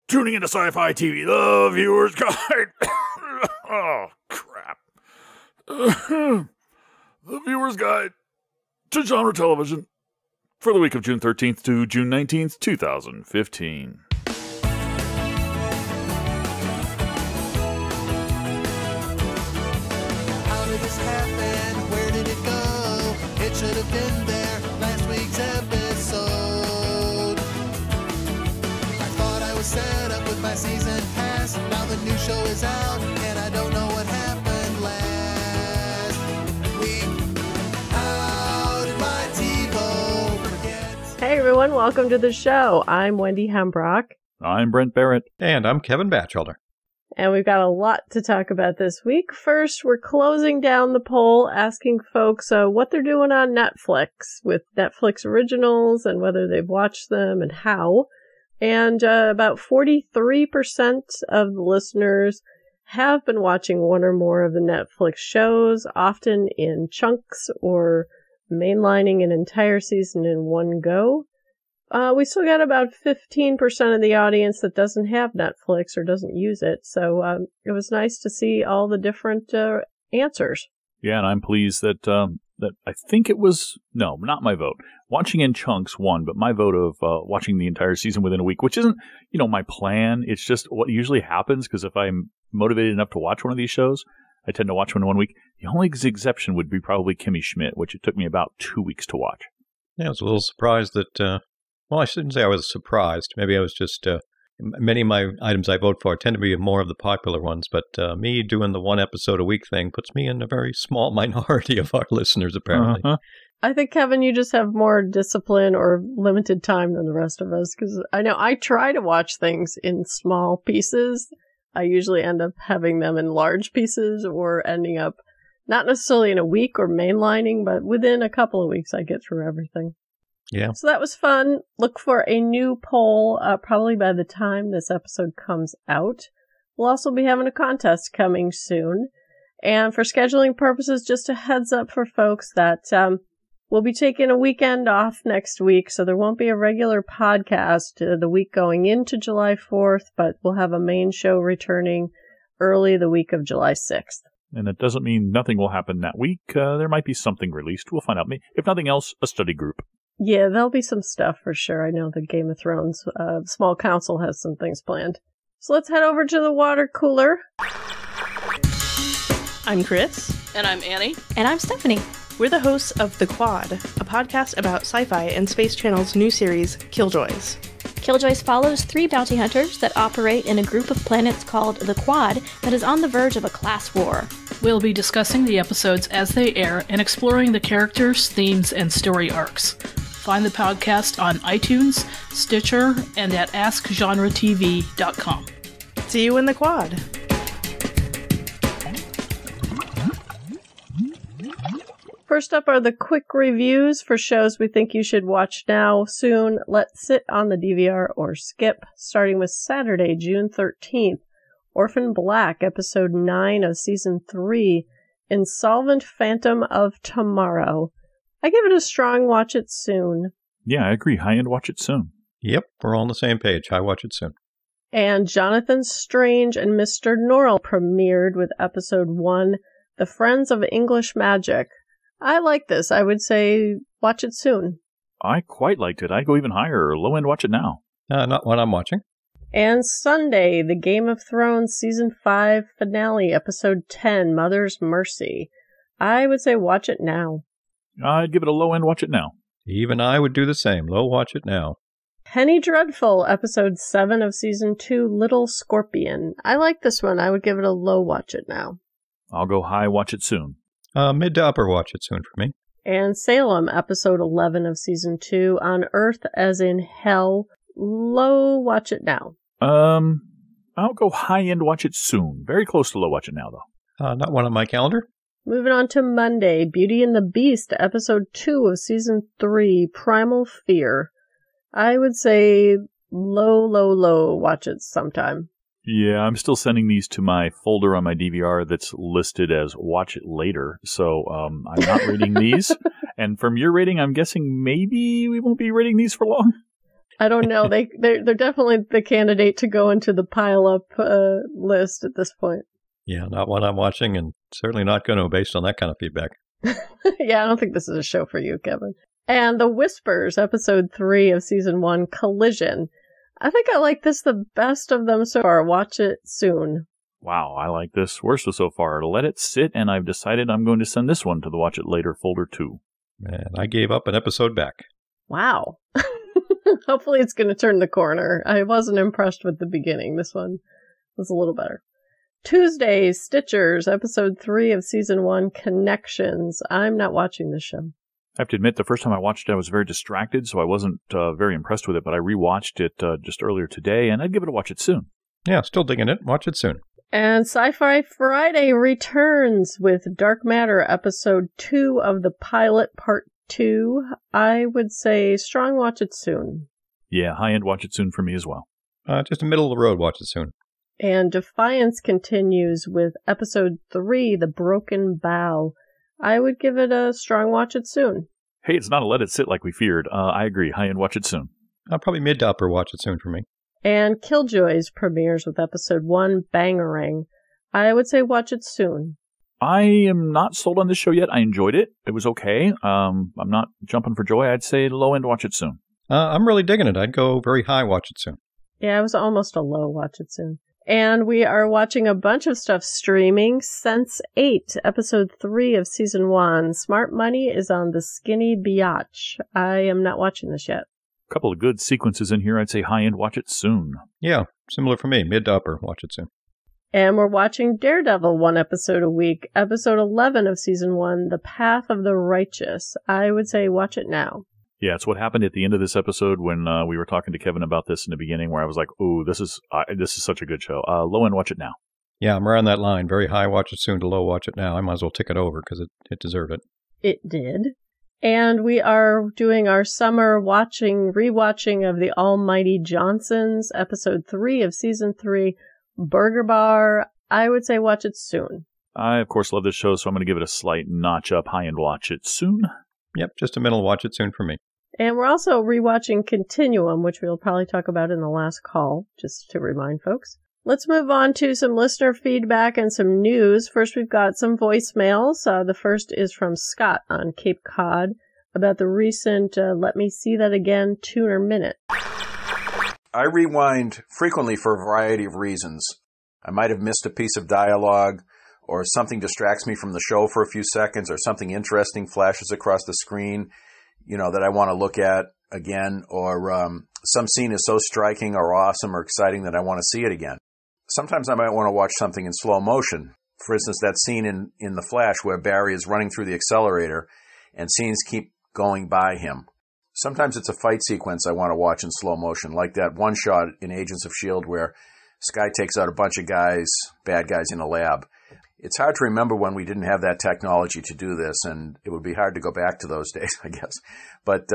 Tuning into Sci-Fi TV, the viewer's guide. Oh, crap. The viewer's guide to genre television for the week of June 13th to June 19th, 2015. How did this happen? Where did it go? It should have been there last week's episode. I thought I was set up with my season pass. Now the new show is out, and I don't know what happened last week. How did my TiVo forget? Hey everyone, welcome to the show. I'm Wendy Hembrock, I'm Brent Barrett. And I'm Kevin Batchelder. and we've got a lot to talk about this week. First, we're closing down the poll, asking folks what they're doing on Netflix with Netflix originals and whether they've watched them and how. And about 43% of the listeners have been watching one or more of the Netflix shows, often in chunks or mainlining an entire season in one go. We still got about 15% of the audience that doesn't have Netflix or doesn't use it, so it was nice to see all the different answers. Yeah, and I'm pleased that that I think it was, no, not my vote. Watching in chunks won, but my vote of watching the entire season within a week, which isn't, my plan. It's just what usually happens, because if I'm motivated enough to watch one of these shows, I tend to watch one in 1 week. The only exception would be probably Kimmy Schmidt, which it took me about 2 weeks to watch. Yeah, I was a little surprised that, well, I shouldn't say I was surprised. Maybe I was just, many of my items I vote for tend to be more of the popular ones, but me doing the one episode a week thing puts me in a very small minority of our listeners, apparently. Uh-huh. I think, Kevin, you just have more discipline or limited time than the rest of us, because I know I try to watch things in small pieces. I usually end up having them in large pieces or ending up not necessarily in a week or mainlining, but within a couple of weeks I get through everything. Yeah. So that was fun. Look for a new poll probably by the time this episode comes out. We'll also be having a contest coming soon. And for scheduling purposes, just a heads up for folks that we'll be taking a weekend off next week, so there won't be a regular podcast the week going into July 4th, but we'll have a main show returning early the week of July 6th. And it doesn't mean nothing will happen that week. There might be something released. We'll find out. If nothing else, a study group. Yeah, there'll be some stuff for sure. I know the Game of Thrones Small Council has some things planned. So let's head over to the water cooler. I'm Chris. And I'm Annie. And I'm Stephanie. We're the hosts of The Quad, a podcast about sci-fi and Space Channel's new series, Killjoys. Killjoys follows 3 bounty hunters that operate in a group of planets called the Quad that is on the verge of a class war. We'll be discussing the episodes as they air and exploring the characters, themes, and story arcs. Find the podcast on iTunes, Stitcher, and at AskGenreTV.com. See you in The Quad. First up are the quick reviews for shows we think you should watch now, soon, let sit on the DVR, or skip, starting with Saturday, June 13th. Orphan Black, Episode 9 of Season 3, Insolvent Phantom of Tomorrow. I give it a strong watch it soon. Yeah, I agree. High-end watch it soon. Yep, we're all on the same page. I watch it soon. And Jonathan Strange and Mr. Norrell premiered with Episode 1, The Friends of English Magic. I like this. I would say watch it soon. I quite liked it. I'd go even higher. Low-end watch it now. Not what I'm watching. And Sunday, the Game of Thrones Season 5 finale, Episode 10, Mother's Mercy. I would say watch it now. I'd give it a low-end watch it now. Even I would do the same. Low watch it now. Penny Dreadful, Episode 7 of Season 2, Little Scorpion. I like this one. I would give it a low watch it now. I'll go high watch it soon. Mid to upper watch it soon for me. And Salem, Episode 11 of Season 2, On Earth as in Hell. Low watch it now. I'll go high-end watch it soon. Very close to low watch it now, though. Not one on my calendar. Moving on to Monday, Beauty and the Beast, Episode 2 of Season 3, Primal Fear. I would say low watch it sometime. Yeah, I'm still sending these to my folder on my DVR that's listed as watch it later, so I'm not rating these. And from your rating, I'm guessing maybe we won't be rating these for long? I don't know. They're definitely the candidate to go into the pile-up list at this point. Yeah, not one I'm watching, and certainly not going to based on that kind of feedback. Yeah, I don't think this is a show for you, Kevin. And The Whispers, episode 3 of season 1, Collision. I think I like this the best of them so far. Watch it soon. Wow, I like this worst so far. Let it sit, and I've decided I'm going to send this one to the Watch It Later folder too. And I gave up an episode back. Wow. Hopefully it's going to turn the corner. I wasn't impressed with the beginning. This one was a little better. Tuesday, Stitchers, episode 3 of season 1, Connections. I'm not watching this show. I have to admit, the first time I watched it, I was very distracted, so I wasn't very impressed with it, but I rewatched it just earlier today, and I'd give it a watch it soon. Yeah, still digging it. Watch it soon. And Sci-Fi Friday returns with Dark Matter, episode 2 of the pilot, part 2. I would say strong watch it soon. Yeah, high-end watch it soon for me as well. Just a middle of the road, watch it soon. And Defiance continues with episode 3, The Broken Bow. I would give it a strong watch it soon. Hey, it's not a let it sit like we feared. I agree. High-end watch it soon. Probably mid to upper watch it soon for me. And Killjoys premieres with episode 1, Bangarang. I would say watch it soon. I am not sold on this show yet. I enjoyed it. It was okay. I'm not jumping for joy. I'd say low-end watch it soon. I'm really digging it. I'd go very high watch it soon. Yeah, it was almost a low watch it soon. And we are watching a bunch of stuff streaming. Sense8, episode 3 of season 1. Smart Money is on the Skinny Biatch. I am not watching this yet. A couple of good sequences in here. I'd say high-end watch it soon. Yeah, similar for me. Mid to upper watch it soon. And we're watching Daredevil 1 episode a week. Episode 11 of season 1, The Path of the Righteous. I would say watch it now. Yeah, it's what happened at the end of this episode when we were talking to Kevin about this in the beginning, where I was like, "Ooh, this is such a good show. Low end, watch it now." Yeah, I'm around that line. Very high, watch it soon. To low, watch it now. I might as well tick it over because it deserved it. It did. And we are doing our summer rewatching of The Almighty Johnsons, episode 3 of season 3, Burger Bar. I would say watch it soon. I, of course, love this show, so I'm going to give it a slight notch up. High end, watch it soon. Yep, just a middle watch it soon for me. And we're also rewatching Continuum, which we'll probably talk about in the last call, just to remind folks. Let's move on to some listener feedback and some news. First, we've got some voicemails. The first is from Scott on Cape Cod about the recent Let Me See That Again Tuner Minute. I rewind frequently for a variety of reasons. I might have missed a piece of dialogue, or something distracts me from the show for a few seconds, or something interesting flashes across the screen, that I want to look at again, or some scene is so striking or awesome or exciting that I want to see it again. Sometimes I might want to watch something in slow motion. For instance, that scene in The Flash where Barry is running through the accelerator and scenes keep going by him. Sometimes it's a fight sequence I want to watch in slow motion, like that one shot in Agents of S.H.I.E.L.D. where Sky takes out a bunch of bad guys in a lab. It's hard to remember when we didn't have that technology to do this, and it would be hard to go back to those days, I guess. But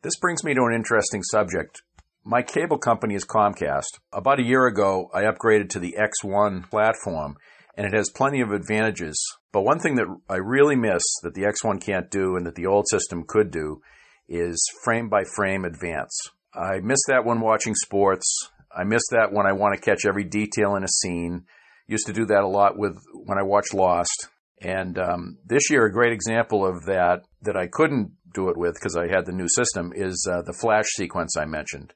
this brings me to an interesting subject. My cable company is Comcast. About a year ago, I upgraded to the X1 platform, and it has plenty of advantages. But one thing that I really miss that the X1 can't do and that the old system could do is frame-by-frame advance. I miss that when watching sports. I miss that when I want to catch every detail in a scene. Used to do that a lot when I watched Lost. And this year, a great example of that I couldn't do it with because I had the new system is the Flash sequence I mentioned.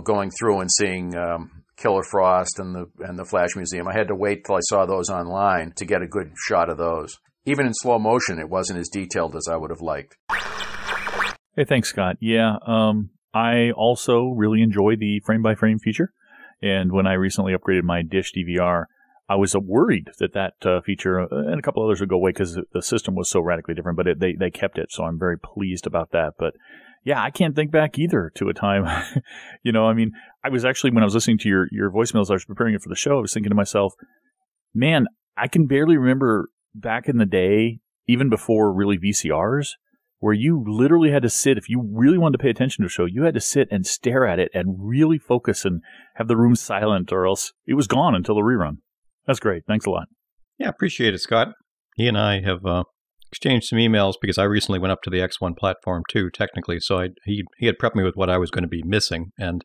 Going through and seeing Killer Frost and the Flash Museum. I had to wait till I saw those online to get a good shot of those. Even in slow motion, it wasn't as detailed as I would have liked. Hey, thanks, Scott. Yeah, I also really enjoy the frame-by-frame feature. And when I recently upgraded my Dish DVR, I was worried that feature and a couple others would go away because the system was so radically different, but they kept it, so I'm very pleased about that. But yeah, I can't think back either to a time, I was actually, when I was listening to your voicemails, I was preparing it for the show, I was thinking to myself, man, I can barely remember back in the day, even before really VCRs, where you literally had to sit, if you really wanted to pay attention to a show, you had to sit and stare at it and really focus and have the room silent, or else it was gone until the rerun. That's great. Thanks a lot. Yeah, appreciate it, Scott. He and I have exchanged some emails because I recently went up to the X1 platform too, technically. So he had prepped me with what I was going to be missing. And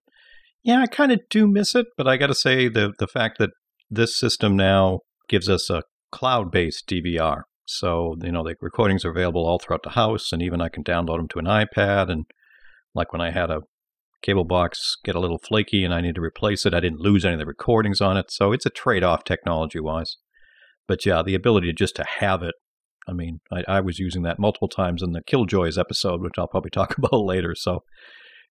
yeah, I kind of do miss it, but I got to say the fact that this system now gives us a cloud-based DVR. So, the recordings are available all throughout the house, and even I can download them to an iPad. And like when I had a cable box get a little flaky and I need to replace it, I didn't lose any of the recordings on it. So it's a trade-off technology-wise. But yeah, the ability just to have it, I mean, I was using that multiple times in the Killjoys episode, which I'll probably talk about later. So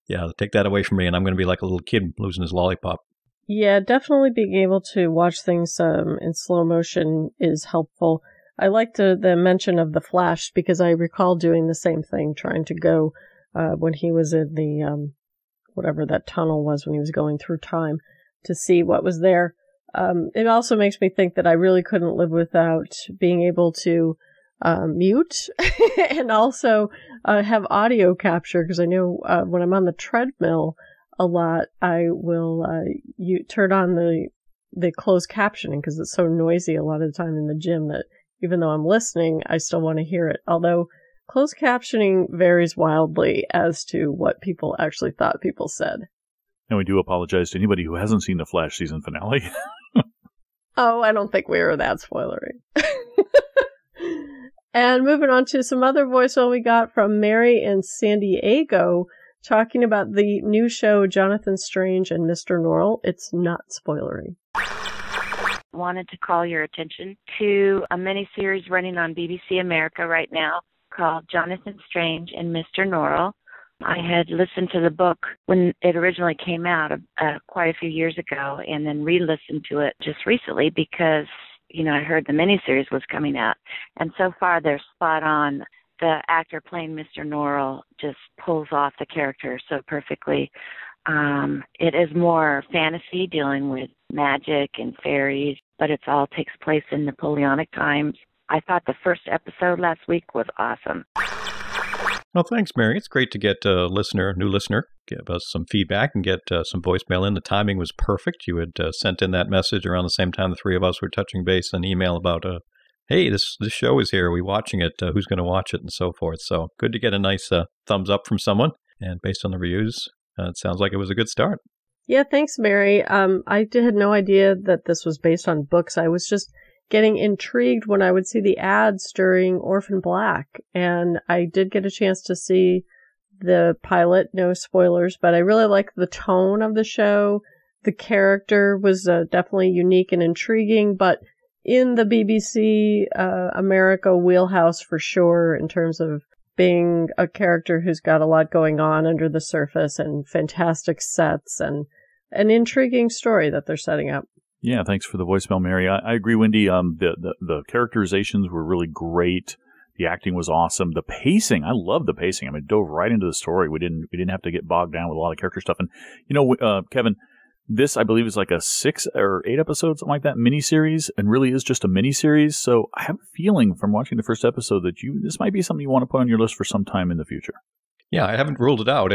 yeah, take that away from me and I'm going to be like a little kid losing his lollipop. Yeah, definitely being able to watch things in slow motion is helpful. I liked the mention of the Flash because I recall doing the same thing, trying to go when he was in the, whatever that tunnel was when he was going through time to see what was there. It also makes me think that I really couldn't live without being able to mute and also have audio capture, because I know when I'm on the treadmill a lot, I will turn on the closed captioning because it's so noisy a lot of the time in the gym that even though I'm listening, I still want to hear it. Although closed captioning varies wildly as to what people actually thought people said. And we do apologize to anybody who hasn't seen the Flash season finale. Oh, I don't think we were that spoilery. And moving on to some other voicemail we got from Mary in San Diego, talking about the new show Jonathan Strange and Mr. Norrell. It's not spoilery. Wanted to call your attention to a miniseries running on BBC America right now called Jonathan Strange and Mr. Norrell. I had listened to the book when it originally came out quite a few years ago and then re-listened to it just recently because, I heard the miniseries was coming out. And so far they're spot on. The actor playing Mr. Norrell just pulls off the character so perfectly. It is more fantasy dealing with magic and fairies, but it all takes place in Napoleonic times. I thought the first episode last week was awesome. Well, thanks, Mary. It's great to get a new listener, give us some feedback and get some voicemail in. The timing was perfect. You had sent in that message around the same time the three of us were touching base on email about, hey, this show is here. Are we watching it? Who's going to watch it? And so forth. So good to get a nice thumbs up from someone. And based on the reviews, it sounds like it was a good start. Yeah, thanks, Mary. I had no idea that this was based on books. I was just getting intrigued when I would see the ads during Orphan Black. And I did get a chance to see the pilot, no spoilers, but I really liked the tone of the show. The character was definitely unique and intriguing, but in the BBC America wheelhouse for sure in terms of being a character who's got a lot going on under the surface and fantastic sets and an intriguing story that they're setting up. Yeah, thanks for the voicemail, Mary. I agree, Wendy. The characterizations were really great. The acting was awesome. The pacing, I love the pacing. I mean, it dove right into the story. We didn't have to get bogged down with a lot of character stuff. And Kevin, this I believe is like a 6 or 8 episodes, something like that, miniseries, and really is just a miniseries. So I have a feeling from watching the first episode that this might be something you want to put on your list for some time in the future. Yeah, I haven't ruled it out.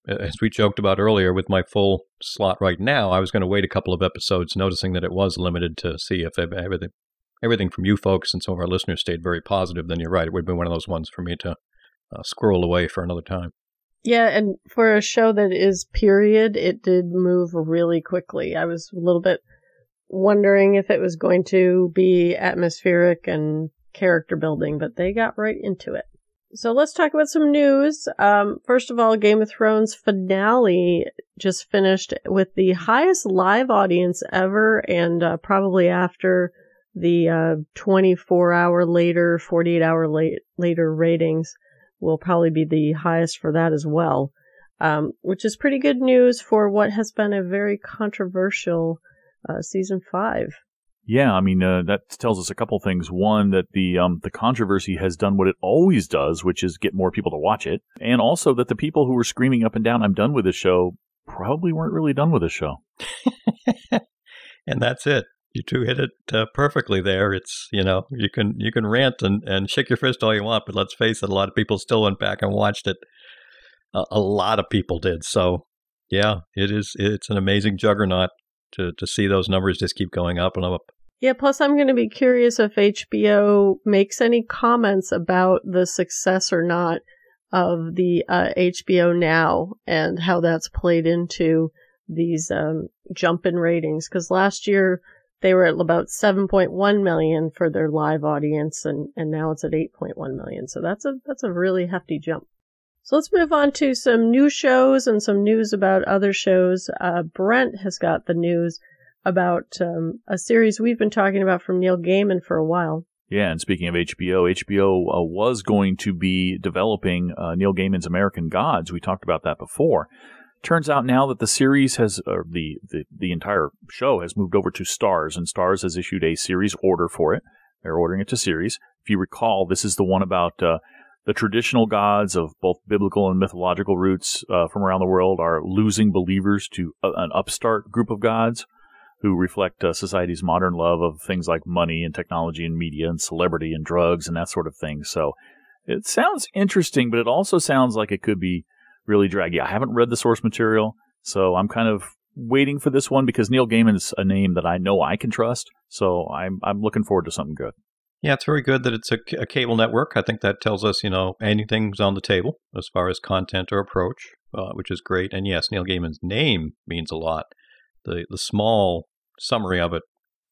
As we joked about earlier, with my full slot right now, I was going to wait a couple of episodes, noticing that it was limited to see if everything from you folks and some of our listeners stayed very positive. Then you're right, it would have been one of those ones for me to squirrel away for another time. Yeah, and for a show that is period, it did move really quickly. I was a little bit wondering if it was going to be atmospheric and character building, but they got right into it. So let's talk about some news. First of all, Game of Thrones finale just finished with the highest live audience ever, and probably after the 24-hour later, 48-hour later ratings will probably be the highest for that as well, which is pretty good news for what has been a very controversial season 5. Yeah, I mean, that tells us a couple things. One, that the controversy has done what it always does, which is get more people to watch it. And also that the people who were screaming up and down, I'm done with this show, probably weren't really done with this show. And that's it. You two hit it perfectly there. It's, you can rant and shake your fist all you want, but let's face it, a lot of people still went back and watched it. A lot of people did. So, yeah, it's an amazing juggernaut to see those numbers just keep going up and up. Yeah, plus I'm going to be curious if HBO makes any comments about the success or not of the HBO Now and how that's played into these jump in ratings. Because last year they were at about 7.1 million for their live audience, and now it's at 8.1 million. So that's a really hefty jump. So let's move on to some new shows and some news about other shows. Brent has got the news about a series we've been talking about from Neil Gaiman for a while. Yeah, and speaking of HBO was going to be developing Neil Gaiman's American Gods. We talked about that before. Turns out now that the series has, or the entire show has moved over to Starz, and Starz has issued a series order for it. They're ordering it to series. If you recall, this is the one about the traditional gods of both biblical and mythological roots from around the world are losing believers to an upstart group of gods who reflect society's modern love of things like money and technology and media and celebrity and drugs and that sort of thing. So it sounds interesting, but it also sounds like it could be really draggy. I haven't read the source material, so I'm kind of waiting for this one because Neil Gaiman's a name that I know I can trust. So I'm looking forward to something good. Yeah, it's very good that it's a cable network. I think that tells us, anything's on the table as far as content or approach, which is great. And yes, Neil Gaiman's name means a lot. The small summary of it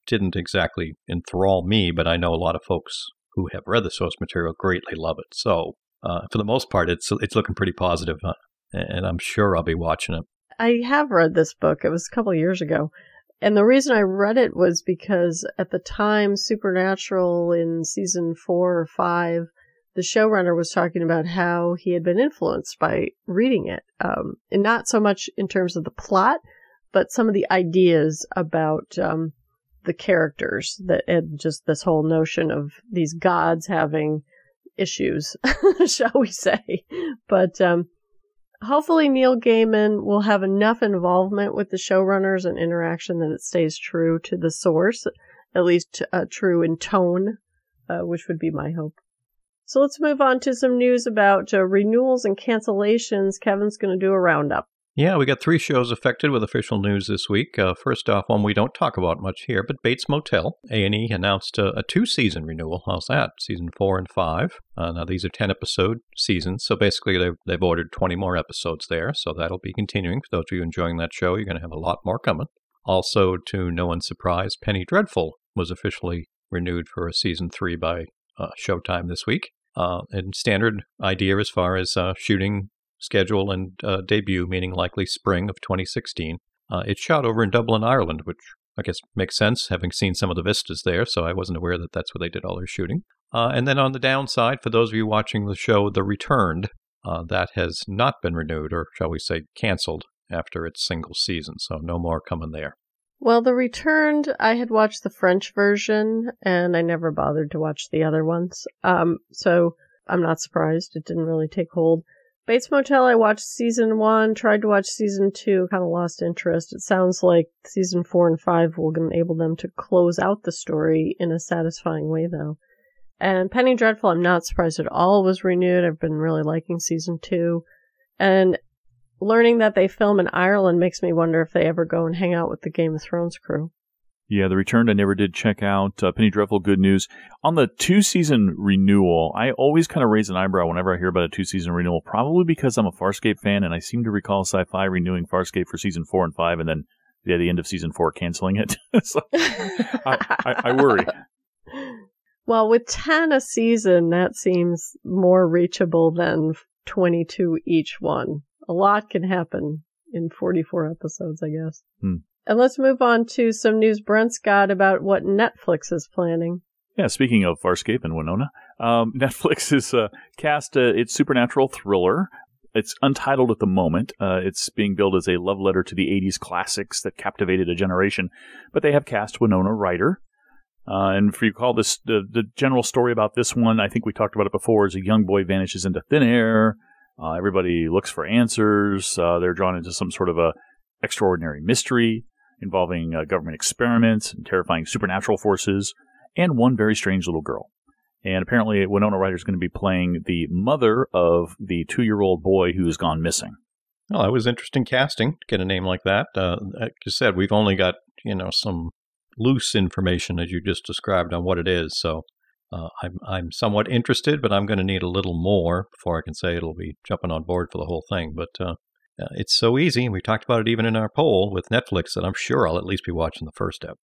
didn't exactly enthrall me, but I know a lot of folks who have read the source material greatly love it. So for the most part, it's looking pretty positive, and I'm sure I'll be watching it. I have read this book. It was a couple of years ago. And the reason I read it was because at the time, Supernatural in season 4 or 5, the showrunner was talking about how he had been influenced by reading it. And not so much in terms of the plot, but some of the ideas about the characters, and just this whole notion of these gods having issues, shall we say. But hopefully Neil Gaiman will have enough involvement with the showrunners and interaction that it stays true to the source, at least true in tone, which would be my hope. So let's move on to some news about renewals and cancellations. Kevin's going to do a roundup. Yeah, we got 3 shows affected with official news this week. First off, one we don't talk about much here, but Bates Motel. A&E announced a 2-season renewal. How's that? Season 4 and 5. Now, these are 10-episode seasons, so basically they've ordered 20 more episodes there, so that'll be continuing. For those of you enjoying that show, you're going to have a lot more coming. Also, to no one's surprise, Penny Dreadful was officially renewed for a Season 3 by Showtime this week. And standard idea as far as shooting schedule and debut, meaning likely spring of 2016. It's shot over in Dublin, Ireland, which I guess makes sense, having seen some of the vistas there, so I wasn't aware that that's where they did all their shooting. And then on the downside, for those of you watching the show The Returned, that has not been renewed, or shall we say canceled, after its single season, so no more coming there. Well, The Returned, I had watched the French version, and I never bothered to watch the other ones, so I'm not surprised. It didn't really take hold. Bates Motel, I watched season 1, tried to watch season 2, kind of lost interest. It sounds like season 4 and 5 will enable them to close out the story in a satisfying way, though. And Penny Dreadful, I'm not surprised at all, was renewed. I've been really liking season 2. And learning that they film in Ireland makes me wonder if they ever go and hang out with the Game of Thrones crew. Yeah, The Returned I never did check out. Penny Dreadful, good news. On the 2-season renewal, I always kind of raise an eyebrow whenever I hear about a 2-season renewal, probably because I'm a Farscape fan, and I seem to recall SciFi renewing Farscape for season 4 and 5, and then at the end of season 4 canceling it. So I worry. Well, with 10 a season, that seems more reachable than 22 each one. A lot can happen in 44 episodes, I guess. And let's move on to some news Brent's got about what Netflix is planning. Yeah, speaking of Farscape and Winona, Netflix has cast its supernatural thriller. It's untitled at the moment. It's being billed as a love letter to the 80s classics that captivated a generation. But they have cast Winona Ryder. And if you recall this, the general story about this one, I think we talked about it before, is a young boy vanishes into thin air. Everybody looks for answers. They're drawn into some sort of a extraordinary mystery involving government experiments and terrifying supernatural forces, and one very strange little girl. And apparently Winona Ryder is going to be playing the mother of the 2-year-old boy who has gone missing. Well, that was interesting casting to get a name like that. Like you said, we've only got, some loose information, as you just described, on what it is. So I'm somewhat interested, but I'm going to need a little more before I can say it'll be jumping on board for the whole thing. But it's so easy, and we talked about it even in our poll with Netflix, that I'm sure I'll at least be watching the first ep.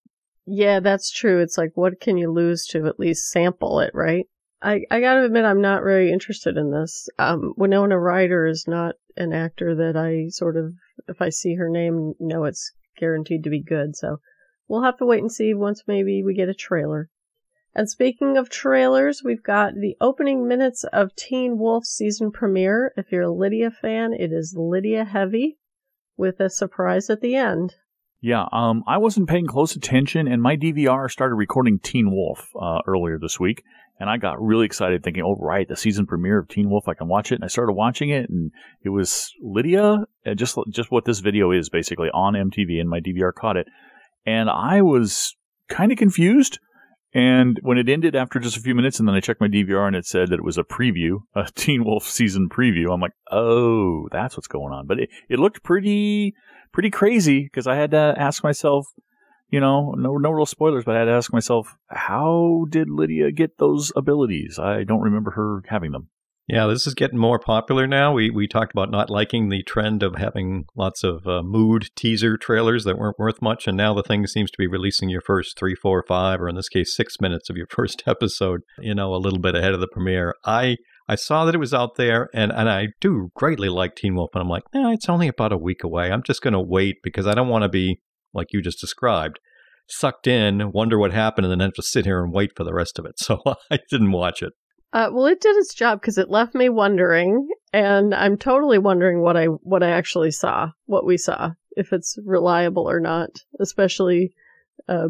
Yeah, that's true. It's like, what can you lose to at least sample it, right? I gotta admit, I'm not very interested in this. Winona Ryder is not an actor that I sort of, if I see her name, know it's guaranteed to be good. So we'll have to wait and see once maybe we get a trailer. And speaking of trailers, we've got the opening minutes of Teen Wolf season premiere. If you're a Lydia fan, it is Lydia heavy with a surprise at the end. Yeah, I wasn't paying close attention, and my DVR started recording Teen Wolf earlier this week, and I got really excited thinking, oh, right, the season premiere of Teen Wolf, I can watch it, and I started watching it, and it was Lydia, just what this video is, basically, on MTV, and my DVR caught it, and I was kind of confused, and when it ended after just a few minutes, and then I checked my DVR, and it said that it was a preview, a Teen Wolf season preview, I'm like, oh, that's what's going on, but it looked pretty crazy, because I had to ask myself, no real spoilers, but I had to ask myself, how did Lydia get those abilities? I don't remember her having them. Yeah, this is getting more popular now. We talked about not liking the trend of having lots of mood teaser trailers that weren't worth much, and now the thing seems to be releasing your first 3, 4, 5, or in this case 6 minutes of your first episode, a little bit ahead of the premiere. I saw that it was out there, and I do greatly like Teen Wolf, and I'm like, it's only about a week away. I'm just going to wait, because I don't want to be, like you just described, sucked in, wonder what happened, and then have to sit here and wait for the rest of it. So I didn't watch it. Well, it did its job, because it left me wondering, and I'm totally wondering what I actually saw, what we saw, if it's reliable or not, especially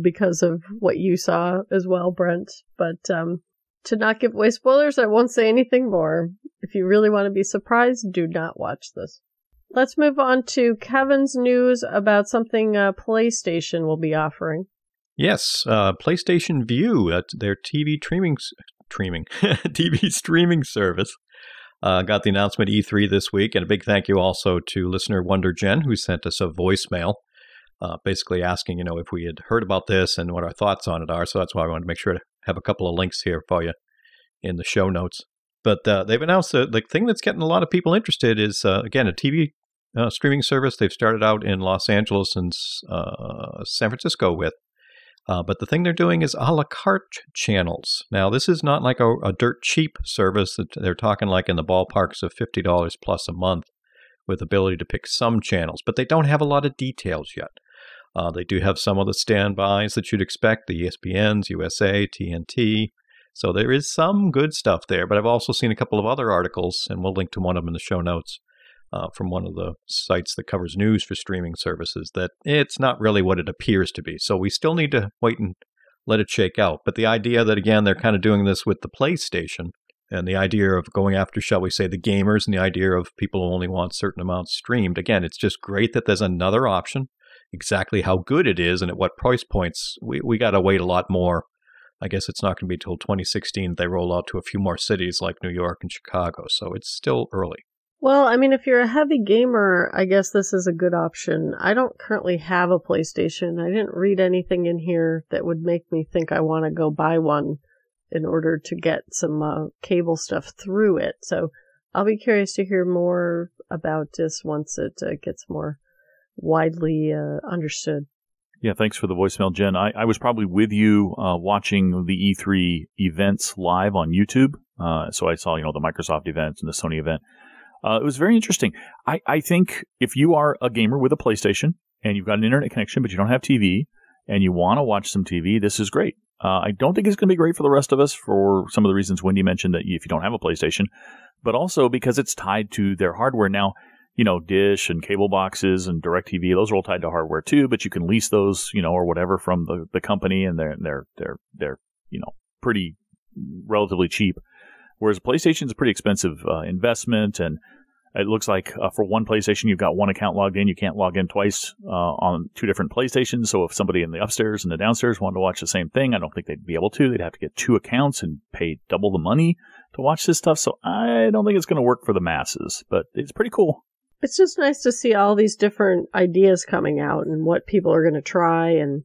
because of what you saw as well, Brent. But to not give away spoilers, I won't say anything more. If you really want to be surprised, do not watch this. Let's move on to Kevin's news about something PlayStation will be offering. Yes, PlayStation Vue, their TV TV streaming service, got the announcement E3 this week, and a big thank you also to listener Wonder Jen, who sent us a voicemail, basically asking, if we had heard about this and what our thoughts on it are. So that's why I wanted to make sure to have a couple of links here for you in the show notes. But they've announced the thing that's getting a lot of people interested is, again, a TV streaming service they've started out in Los Angeles and San Francisco with. But the thing they're doing is a la carte channels. Now, this is not like a dirt cheap service. That they're talking like in the ballparks of $50 plus a month with ability to pick some channels. But they don't have a lot of details yet. They do have some of the standbys that you'd expect, the ESPNs, USA, TNT. So there is some good stuff there. But I've also seen a couple of other articles, and we'll link to one of them in the show notes, from one of the sites that covers news for streaming services, that it's not really what it appears to be. So we still need to wait and let it shake out. But the idea that, again, they're kind of doing this with the PlayStation, and the idea of going after, shall we say, the gamers, and the idea of people who only want certain amounts streamed. Again, it's just great that there's another option. Exactly how good it is and at what price points, we got to wait a lot more. I guess it's not going to be till 2016 they roll out to a few more cities like New York and Chicago. So it's still early. Well, I mean, if you're a heavy gamer, I guess this is a good option. I don't currently have a PlayStation. I didn't read anything in here that would make me think I want to go buy one in order to get some cable stuff through it. So I'll be curious to hear more about this once it gets more widely understood. Yeah, thanks for the voicemail, Jen. I was probably with you watching the E3 events live on YouTube. So I saw, the Microsoft events and the Sony event. It was very interesting. I think if you are a gamer with a PlayStation and you've got an internet connection, but you don't have TV and you want to watch some TV, this is great. I don't think it's going to be great for the rest of us for some of the reasons Wendy mentioned, that if you don't have a PlayStation, but also because it's tied to their hardware. Now, Dish and cable boxes and DirecTV, those are all tied to hardware too, but you can lease those, or whatever from the company, and they're pretty relatively cheap. Whereas PlayStation is a pretty expensive investment, and it looks like for one PlayStation, you've got one account logged in. You can't log in twice on two different PlayStations. So if somebody in the upstairs and the downstairs wanted to watch the same thing, I don't think they'd be able to. They'd have to get two accounts and pay double the money to watch this stuff. So I don't think it's going to work for the masses, but it's pretty cool. It's just nice to see all these different ideas coming out and what people are going to try. And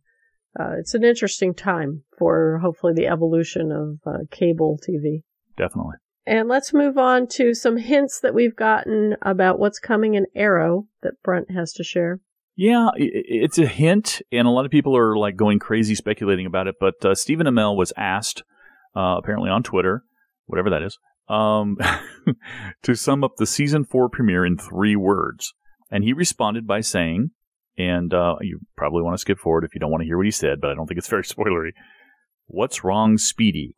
It's an interesting time for hopefully the evolution of cable TV. Definitely. And let's move on to some hints that we've gotten about what's coming in Arrow that Brent has to share. Yeah, it's a hint, and a lot of people are like going crazy speculating about it. But Stephen Amell was asked, apparently on Twitter, whatever that is, to sum up the season 4 premiere in 3 words, and he responded by saying, and you probably want to skip forward if you don't want to hear what he said, but I don't think it's very spoilery. "What's wrong, Speedy?" ?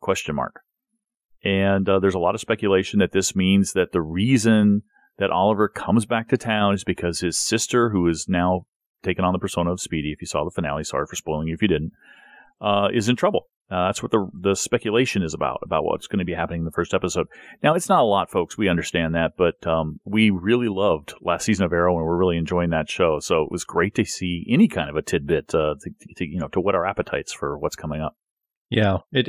And there's a lot of speculation that this means that the reason that Oliver comes back to town is because his sister, who is now taken on the persona of Speedy, if you saw the finale, sorry for spoiling you if you didn't, is in trouble. That's what the speculation is about what's going to be happening in the first episode. Now, it's not a lot, folks. We understand that, but we really loved last season of Arrow, and we're really enjoying that show. So it was great to see any kind of a tidbit to whet our appetites for what's coming up. Yeah, it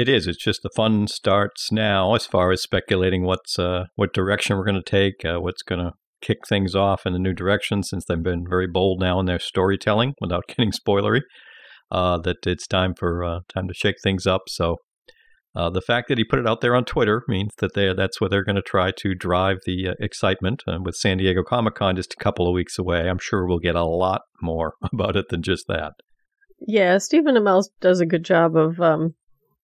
is. It's just the fun starts now as far as speculating what direction we're going to take, what's going to kick things off in a new direction, since they've been very bold now in their storytelling without getting spoilery. That it's time to shake things up. So the fact that he put it out there on Twitter means that that's where they're going to try to drive the excitement. And with San Diego Comic-Con just a couple of weeks away, I'm sure we'll get a lot more about it than just that. Yeah, Stephen Amell does a good job of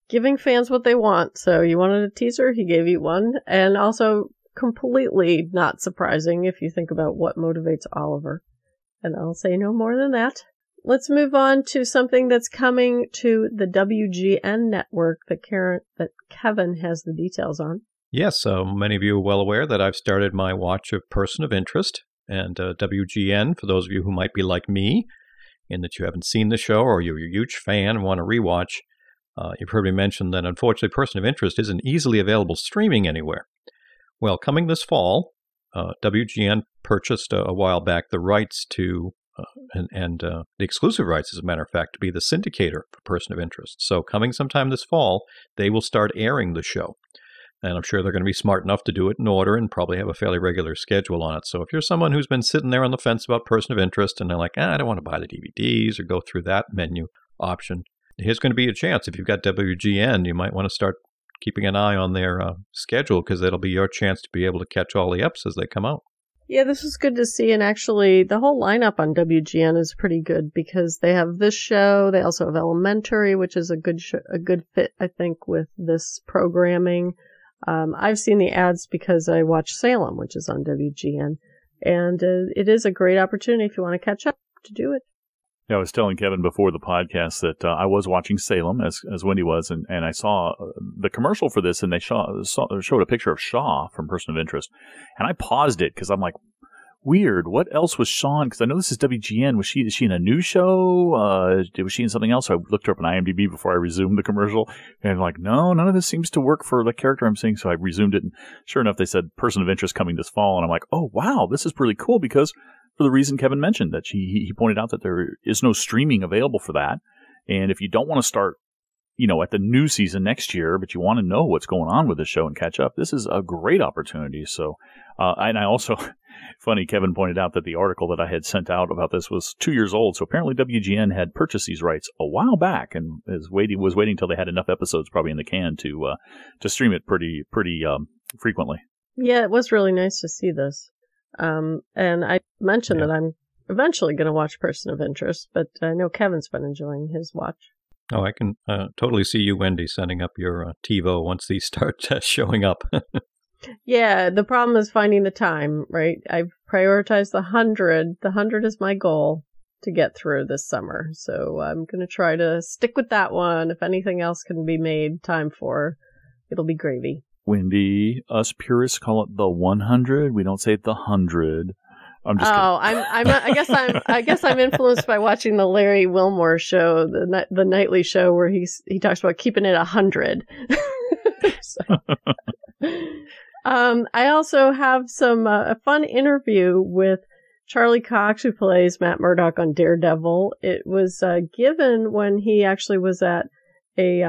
giving fans what they want. So you wanted a teaser, he gave you one. And also completely not surprising if you think about what motivates Oliver. And I'll say no more than that. Let's move on to something that's coming to the WGN network that Kevin has the details on. Yes, so many of you are well aware that I've started my watch of Person of Interest. And WGN, for those of you who might be like me, in that you haven't seen the show or you're a huge fan and want to rewatch, you've heard me mention that unfortunately Person of Interest isn't easily available streaming anywhere. Well, coming this fall, WGN purchased a while back the rights to, and the exclusive rights, as a matter of fact, to be the syndicator for Person of Interest. So coming sometime this fall, they will start airing the show. And I'm sure they're going to be smart enough to do it in order and probably have a fairly regular schedule on it. So if you're someone who's been sitting there on the fence about Person of Interest and they're like, I don't want to buy the DVDs or go through that menu option, here's going to be a chance. If you've got WGN, you might want to start keeping an eye on their schedule, because that'll be your chance to be able to catch all the eps as they come out. Yeah, this was good to see. And actually, the whole lineup on WGN is pretty good because they have this show. They also have Elementary, which is a good fit, I think, with this programming. I've seen the ads because I watch Salem, which is on WGN, and it is a great opportunity if you want to catch up to do it. Yeah, I was telling Kevin before the podcast that I was watching Salem, as Wendy was, and I saw the commercial for this, and they showed a picture of Shaw from Person of Interest, and I paused it because I'm like, weird, what else was Shaw in? Because I know this is WGN. Is she in a new show? Was she in something else? So I looked her up on IMDb before I resumed the commercial, and I'm like, no, none of this seems to work for the character I'm seeing, so I resumed it, and sure enough, they said Person of Interest coming this fall, and I'm like, oh, wow, this is really cool, because for the reason Kevin mentioned, that he pointed out that there is no streaming available for that, and if you don't want to start, at the new season next year, but you want to know what's going on with the show and catch up, this is a great opportunity. So, and I also, funny, Kevin pointed out that the article that I had sent out about this was 2 years old. So apparently WGN had purchased these rights a while back and was waiting until they had enough episodes probably in the can to stream it pretty frequently. Yeah, it was really nice to see this. And I mentioned that I'm eventually going to watch Person of Interest, but I know Kevin's been enjoying his watch. Oh, I can totally see you, Wendy, setting up your TiVo once these start showing up. Yeah, the problem is finding the time, right? I've prioritized the 100. The 100 is my goal to get through this summer. So I'm going to try to stick with that one. If anything else can be made time for, it'll be gravy. Wendy, us purists call it the 100. We don't say the 100. I'm just kidding. I guess I'm influenced by watching the Larry Wilmore show, the nightly show where he talks about keeping it 100. I also have a fun interview with Charlie Cox, who plays Matt Murdock on Daredevil. It was given when he actually was at a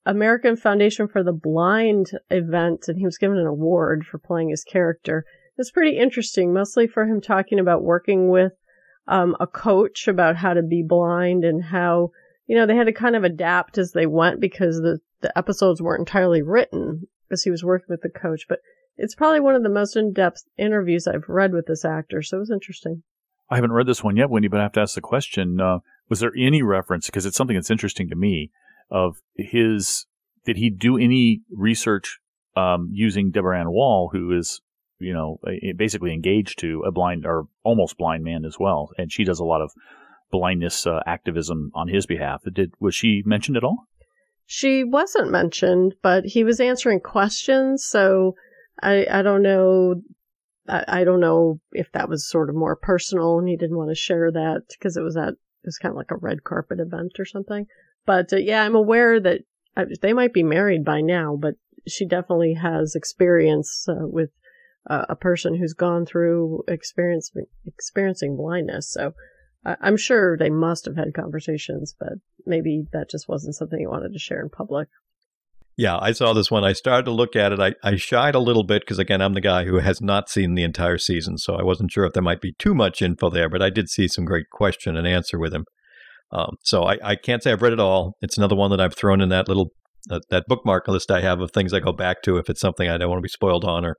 American Foundation for the Blind event, and he was given an award for playing his character. It's pretty interesting, mostly for him talking about working with a coach about how to be blind and how, they had to kind of adapt as they went because the episodes weren't entirely written as he was working with the coach. But it's probably one of the most in-depth interviews I've read with this actor, so it was interesting. I haven't read this one yet, Wendy, but I have to ask the question, was there any reference, because it's something that's interesting to me, of did he do any research using Deborah Ann Wall, who is, basically engaged to a blind or almost blind man as well, and she does a lot of blindness activism on his behalf. Was she mentioned at all? She wasn't mentioned, but he was answering questions, so I don't know. I don't know if that was sort of more personal and he didn't want to share that because it was kind of like a red carpet event or something. But yeah, I'm aware that they might be married by now, but she definitely has experience with a person who's gone through experiencing blindness. So I'm sure they must have had conversations, but maybe that just wasn't something he wanted to share in public. Yeah, I saw this one. I started to look at it. I shied a little bit because, again, I'm the guy who has not seen the entire season, so I wasn't sure if there might be too much info there, but I did see some great question and answer with him. So I can't say I've read it all. It's another one that I've thrown in that little that bookmark list I have of things I go back to if it's something I don't want to be spoiled on or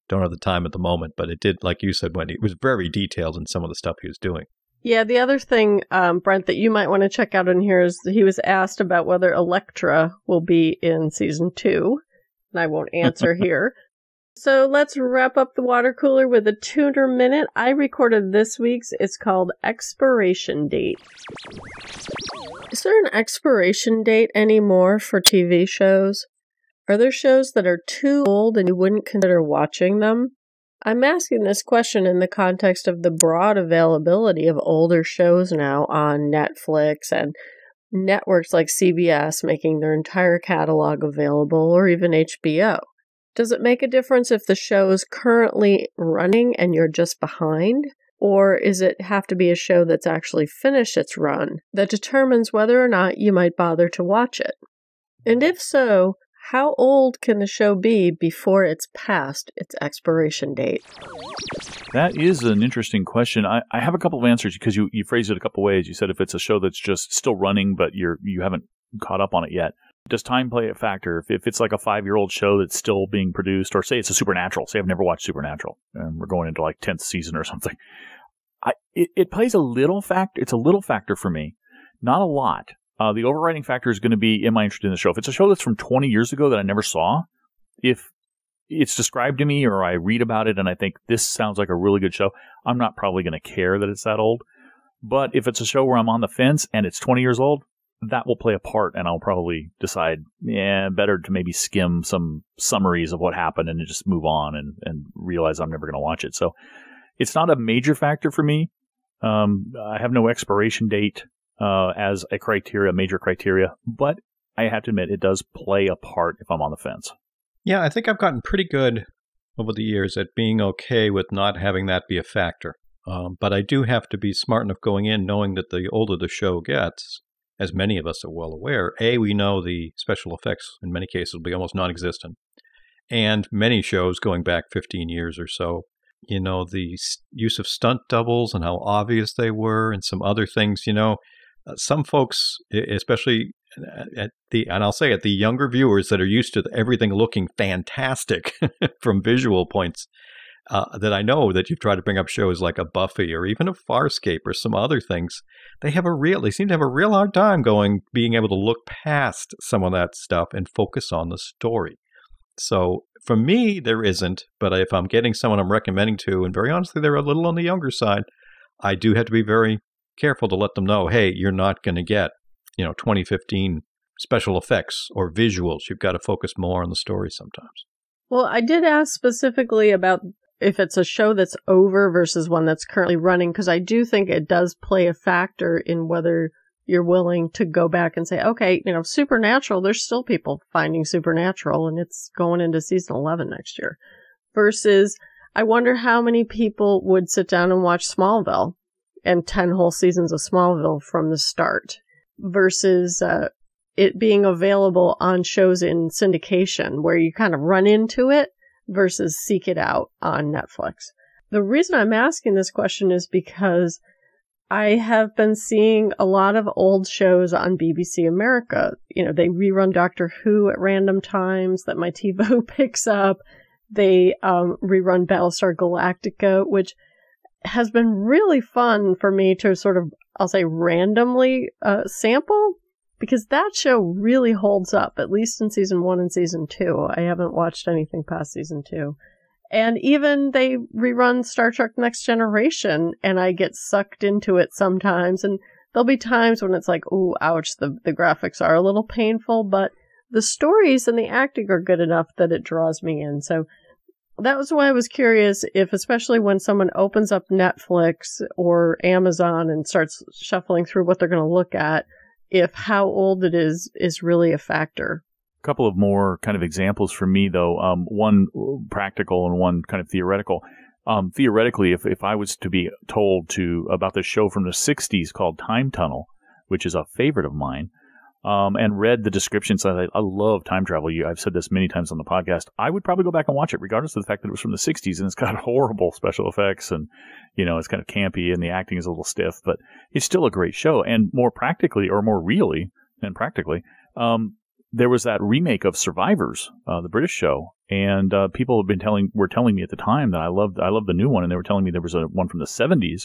don't have the time at the moment. But it did, like you said, Wendy, it was very detailed in some of the stuff he was doing. Yeah, the other thing, Brent, that you might want to check out in here is he was asked about whether Elektra will be in season 2, and I won't answer here. So let's wrap up the water cooler with a tuner minute. I recorded this week's. It's called Expiration Date. Is there an expiration date anymore for TV shows? Are there shows that are too old and you wouldn't consider watching them? I'm asking this question in the context of the broad availability of older shows now on Netflix and networks like CBS making their entire catalog available, or even HBO. Does it make a difference if the show is currently running and you're just behind? Or is it have to be a show that's actually finished its run that determines whether or not you might bother to watch it? And if so, how old can the show be before it's past its expiration date? That is an interesting question. I have a couple of answers because you phrased it a couple ways. You said if it's a show that's just still running, but you haven't caught up on it yet. Does time play a factor? If it's like a 5-year-old show that's still being produced, or say it's a Supernatural. Say I've never watched Supernatural, and we're going into like 10th season or something. It plays a little factor. It's a little factor for me, not a lot. The overriding factor is going to be, am I interested in the show? If it's a show that's from 20 years ago that I never saw, if it's described to me or I read about it and I think this sounds like a really good show, I'm not probably going to care that it's that old. But if it's a show where I'm on the fence and it's 20 years old, that will play a part, and I'll probably decide, better to maybe skim some summaries of what happened and just move on and realize I'm never going to watch it. So it's not a major factor for me. I have no expiration date as a major criteria, but I have to admit it does play a part if I'm on the fence. Yeah, I think I've gotten pretty good over the years at being okay with not having that be a factor. But I do have to be smart enough going in knowing that the older the show gets, as many of us are well aware, we know the special effects in many cases will be almost non-existent. And many shows going back 15 years or so, the use of stunt doubles and how obvious they were and some other things, some folks, especially and I'll say it, the younger viewers that are used to everything looking fantastic from visual points, that I know that you've tried to bring up shows like a Buffy or even a Farscape or some other things, they seem to have a real hard time being able to look past some of that stuff and focus on the story. So for me, there isn't, but if I'm getting someone I'm recommending to, and very honestly, they're a little on the younger side, I do have to be very careful to let them know, hey, you're not going to get, 2015 special effects or visuals. You've got to focus more on the story sometimes. Well, I did ask specifically about if it's a show that's over versus one that's currently running, because I do think it does play a factor in whether you're willing to go back and say, okay, Supernatural, there's still people finding Supernatural and it's going into season 11 next year. Versus, I wonder how many people would sit down and watch Smallville and 10 whole seasons of Smallville from the start versus it being available on shows in syndication where you kind of run into it versus seek it out on Netflix. The reason I'm asking this question is because I have been seeing a lot of old shows on BBC America. You know, they rerun Doctor Who at random times that my TiVo picks up. They rerun Battlestar Galactica, which has been really fun for me to sort of, I'll say, randomly sample, because that show really holds up, at least in season 1 and season 2. I haven't watched anything past season 2. And even they rerun Star Trek Next Generation, and I get sucked into it sometimes. And there'll be times when it's like, ooh, ouch, the graphics are a little painful, but the stories and the acting are good enough that it draws me in. So that was why I was curious if, especially when someone opens up Netflix or Amazon and starts shuffling through what they're going to look at, if how old it is really a factor. A couple of more kind of examples for me, though. One practical and one kind of theoretical. Theoretically, if I was to be told about this show from the 60s called Time Tunnel, which is a favorite of mine, and read the description, so I love time travel. I've said this many times on the podcast. I would probably go back and watch it, regardless of the fact that it was from the 60s, and it's got horrible special effects, and it's kind of campy, and the acting is a little stiff, but it's still a great show. And more practically, or more really than practically, there was that remake of Survivors, the British show, and people were telling me at the time that I loved the new one, and they were telling me there was one from the 70s,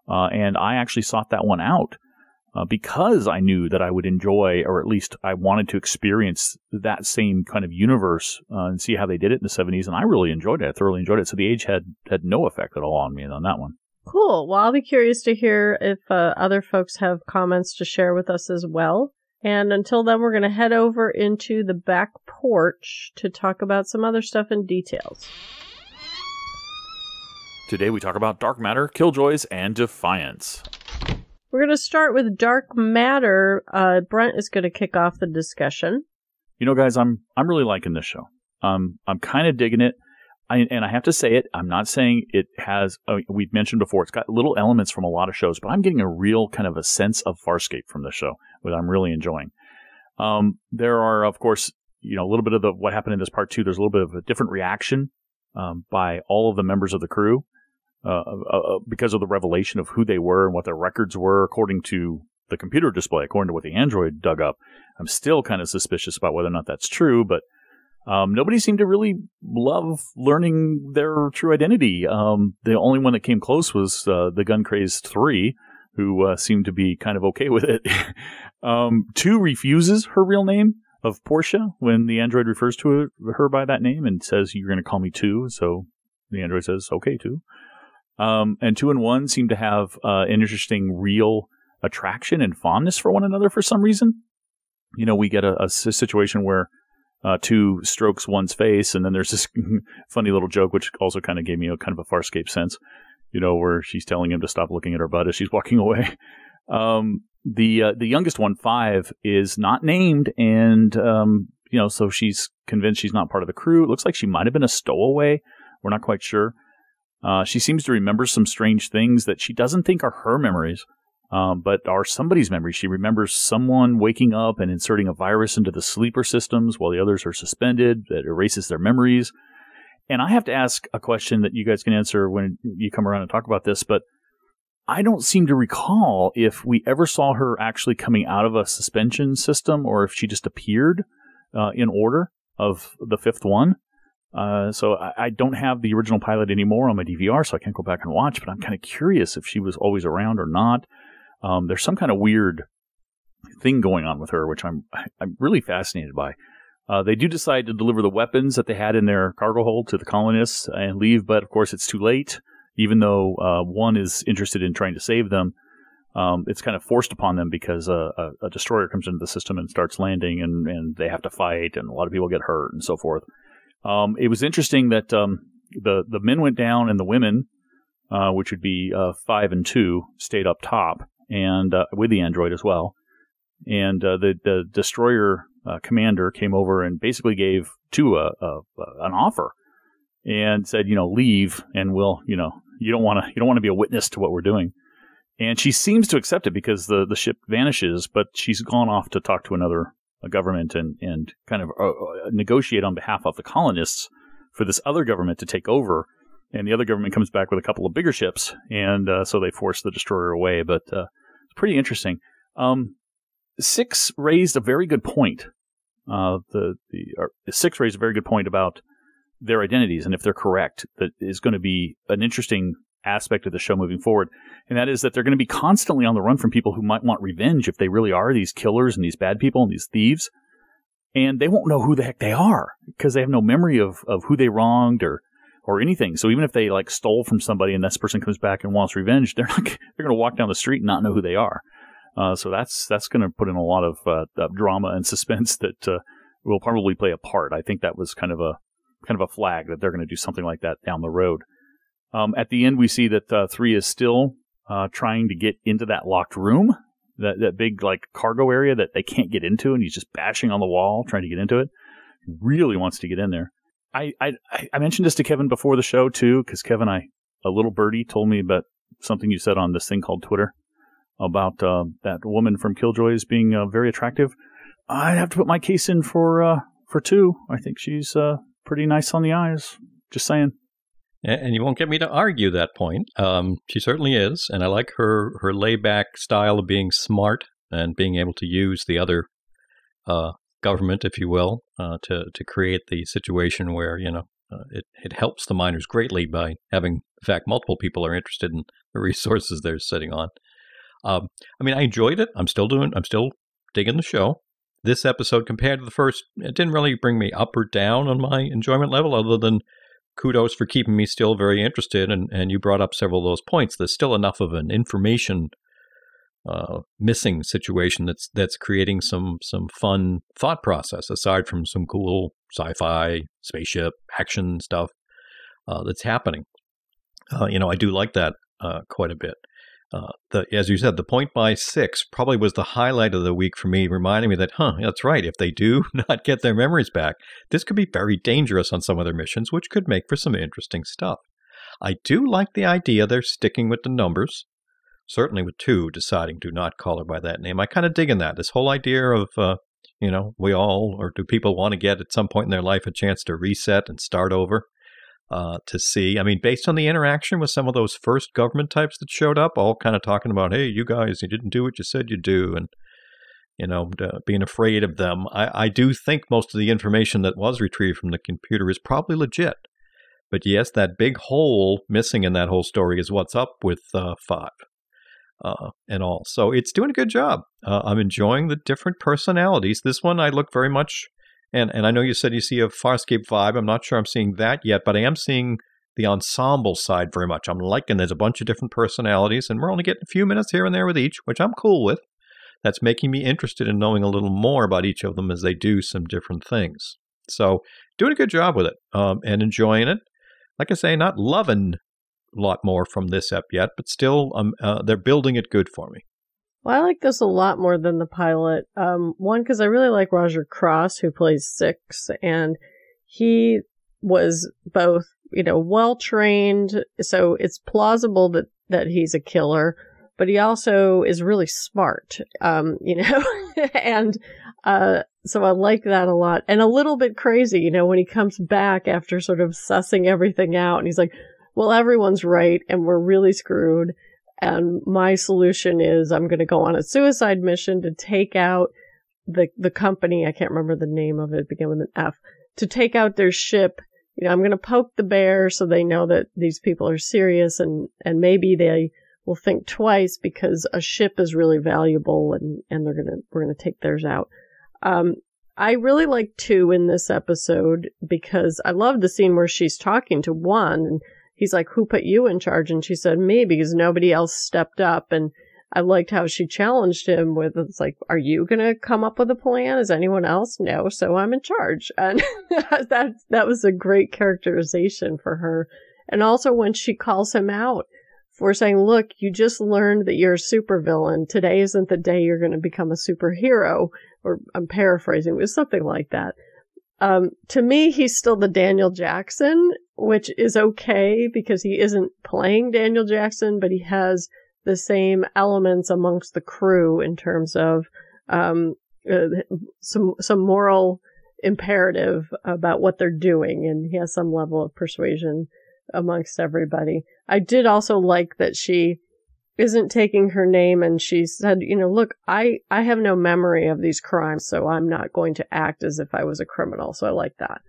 and I actually sought that one out because I knew that I would enjoy, or at least I wanted to experience that same kind of universe and see how they did it in the 70s, and I really enjoyed it. I thoroughly enjoyed it, so the age had no effect at all on me on that one. Cool. Well, I'll be curious to hear if other folks have comments to share with us as well. And until then, we're going to head over into the back porch to talk about some other stuff in details. Today we talk about Dark Matter, Killjoys, and Defiance. We're going to start with Dark Matter. Brent is going to kick off the discussion. Guys, I'm really liking this show. I'm kind of digging it. And I have to say it, I'm not saying it has, we've mentioned before, it's got little elements from a lot of shows, but I'm getting a real kind of a sense of Farscape from this show, that I'm really enjoying. There are, of course, a little bit of what happened in this part 2. There's a little bit of a different reaction by all of the members of the crew because of the revelation of who they were and what their records were according to the computer display, according to what the android dug up. I'm still kind of suspicious about whether or not that's true, but nobody seemed to really love learning their true identity. The only one that came close was the Gun Crazed 3, who seemed to be kind of okay with it. 2 refuses her real name of Portia when the android refers to her by that name and says, "You're going to call me 2." So the android says, "Okay, 2." And 2 and 1 seem to have an interesting real attraction and fondness for one another for some reason. We get a situation where 2 strokes 1's face, and then there's this funny little joke, which also kind of gave me a kind of a Farscape sense, where she's telling him to stop looking at her butt as she's walking away. The youngest one, 5, is not named, and so she's convinced she's not part of the crew. It looks like she might have been a stowaway. We're not quite sure. She seems to remember some strange things that she doesn't think are her memories, but are somebody's memories. She remembers someone waking up and inserting a virus into the sleeper systems while the others are suspended that erases their memories. And I have to ask a question that you guys can answer when you come around and talk about this, but I don't seem to recall if we ever saw her actually coming out of a suspension system or if she just appeared in order of the 5th one. So I don't have the original pilot anymore on my DVR, so I can't go back and watch, but I'm kind of curious if she was always around or not. There's some kind of weird thing going on with her, which I'm really fascinated by. They do decide to deliver the weapons that they had in their cargo hold to the colonists and leave, but of course it's too late. Even though one is interested in trying to save them, it's kind of forced upon them because a destroyer comes into the system and starts landing, and they have to fight, and a lot of people get hurt and so forth. It was interesting that the men went down and the women, which would be 5 and 2, stayed up top, and with the android as well. And the destroyer commander came over and basically gave 2 an offer and said, leave, and we'll, you don't want to be a witness to what we're doing. And she seems to accept it because the ship vanishes, but she's gone off to talk to another government and kind of negotiate on behalf of the colonists for this other government to take over and the other government comes back with a couple of bigger ships, and so they force the destroyer away. But it's pretty interesting. 6 raised a very good point. 6 raised a very good point about their identities, and if they're correct, that is going to be an interesting aspect of the show moving forward. And that is that they're going to be constantly on the run from people who might want revenge if they really are these killers and these bad people and these thieves. And they won't know who the heck they are because they have no memory of who they wronged or anything. So even if they like stole from somebody and this person comes back and wants revenge, they're going to walk down the street and not know who they are. So that's going to put in a lot of drama and suspense that will probably play a part. I think that was kind of a flag that they're going to do something like that down the road. At the end, we see that 3 is still trying to get into that locked room, that big like cargo area that they can't get into, and he's just bashing on the wall trying to get into it. He really wants to get in there. I mentioned this to Kevin before the show too, because Kevin, a little birdie told me about something you said on this thing called Twitter about that woman from Killjoys being very attractive. I'd have to put my case in for 2. I think she's pretty nice on the eyes. Just saying. And you won't get me to argue that point. She certainly is, and I like her layback style of being smart and being able to use the other government, if you will, to create the situation where it helps the miners greatly by having, in fact, multiple people are interested in the resources they're sitting on. I enjoyed it. I'm still digging the show. This episode, compared to the first, it didn't really bring me up or down on my enjoyment level, other than kudos for keeping me still very interested. And you brought up several of those points. There's still enough of an information missing situation that's creating some fun thought process, aside from some cool sci-fi spaceship action stuff that's happening. I do like that quite a bit. As you said, the point by 6 probably was the highlight of the week for me, reminding me that, that's right, if they do not get their memories back, this could be very dangerous on some of their missions, which could make for some interesting stuff. I do like the idea they're sticking with the numbers, certainly with 2 deciding to not call her by that name. I kind of dig in that. This whole idea of, we all, or do people want to get at some point in their life a chance to reset and start over? To see. Based on the interaction with some of those first government types that showed up, all kind of talking about, hey, you guys, you didn't do what you said you'd do, and, being afraid of them. I do think most of the information that was retrieved from the computer is probably legit. But yes, that big hole missing in that whole story is what's up with 5 and all. So it's doing a good job. I'm enjoying the different personalities. This one I look very much... And I know you said you see a Farscape vibe. I'm not sure I'm seeing that yet, but I am seeing the ensemble side very much. I'm liking there's a bunch of different personalities, and we're only getting a few minutes here and there with each, which I'm cool with. That's making me interested in knowing a little more about each of them as they do some different things. So doing a good job with it and enjoying it. Like I say, not loving a lot more from this ep yet, but still they're building it good for me. Well, I like this a lot more than the pilot. One, because I really like Roger Cross, who plays 6, and he was both, well-trained, so it's plausible that he's a killer, but he also is really smart, and so I like that a lot. And a little bit crazy, when he comes back after sort of sussing everything out, and he's like, well, everyone's right, and we're really screwed. And my solution is I'm going to go on a suicide mission to take out the company. I can't remember the name of it. It began with an F. To take out their ship. I'm going to poke the bear so they know that these people are serious, and maybe they will think twice because a ship is really valuable, and we're going to take theirs out. I really like 2 in this episode because I love the scene where she's talking to 1, and he's like, who put you in charge? And she said, me, because nobody else stepped up. And I liked how she challenged him with, it's like, are you going to come up with a plan? Is anyone else? No, so I'm in charge. And that was a great characterization for her. And also when she calls him out for saying, look, you just learned that you're a supervillain. Today isn't the day you're going to become a superhero. Or I'm paraphrasing, it was something like that. To me, he's still the Daniel Jackson, which is okay because he isn't playing Daniel Jackson, but he has the same elements amongst the crew in terms of some moral imperative about what they're doing, and he has some level of persuasion amongst everybody. I did also like that she isn't taking her name, and she said, look, I have no memory of these crimes, so I'm not going to act as if I was a criminal. So I like that.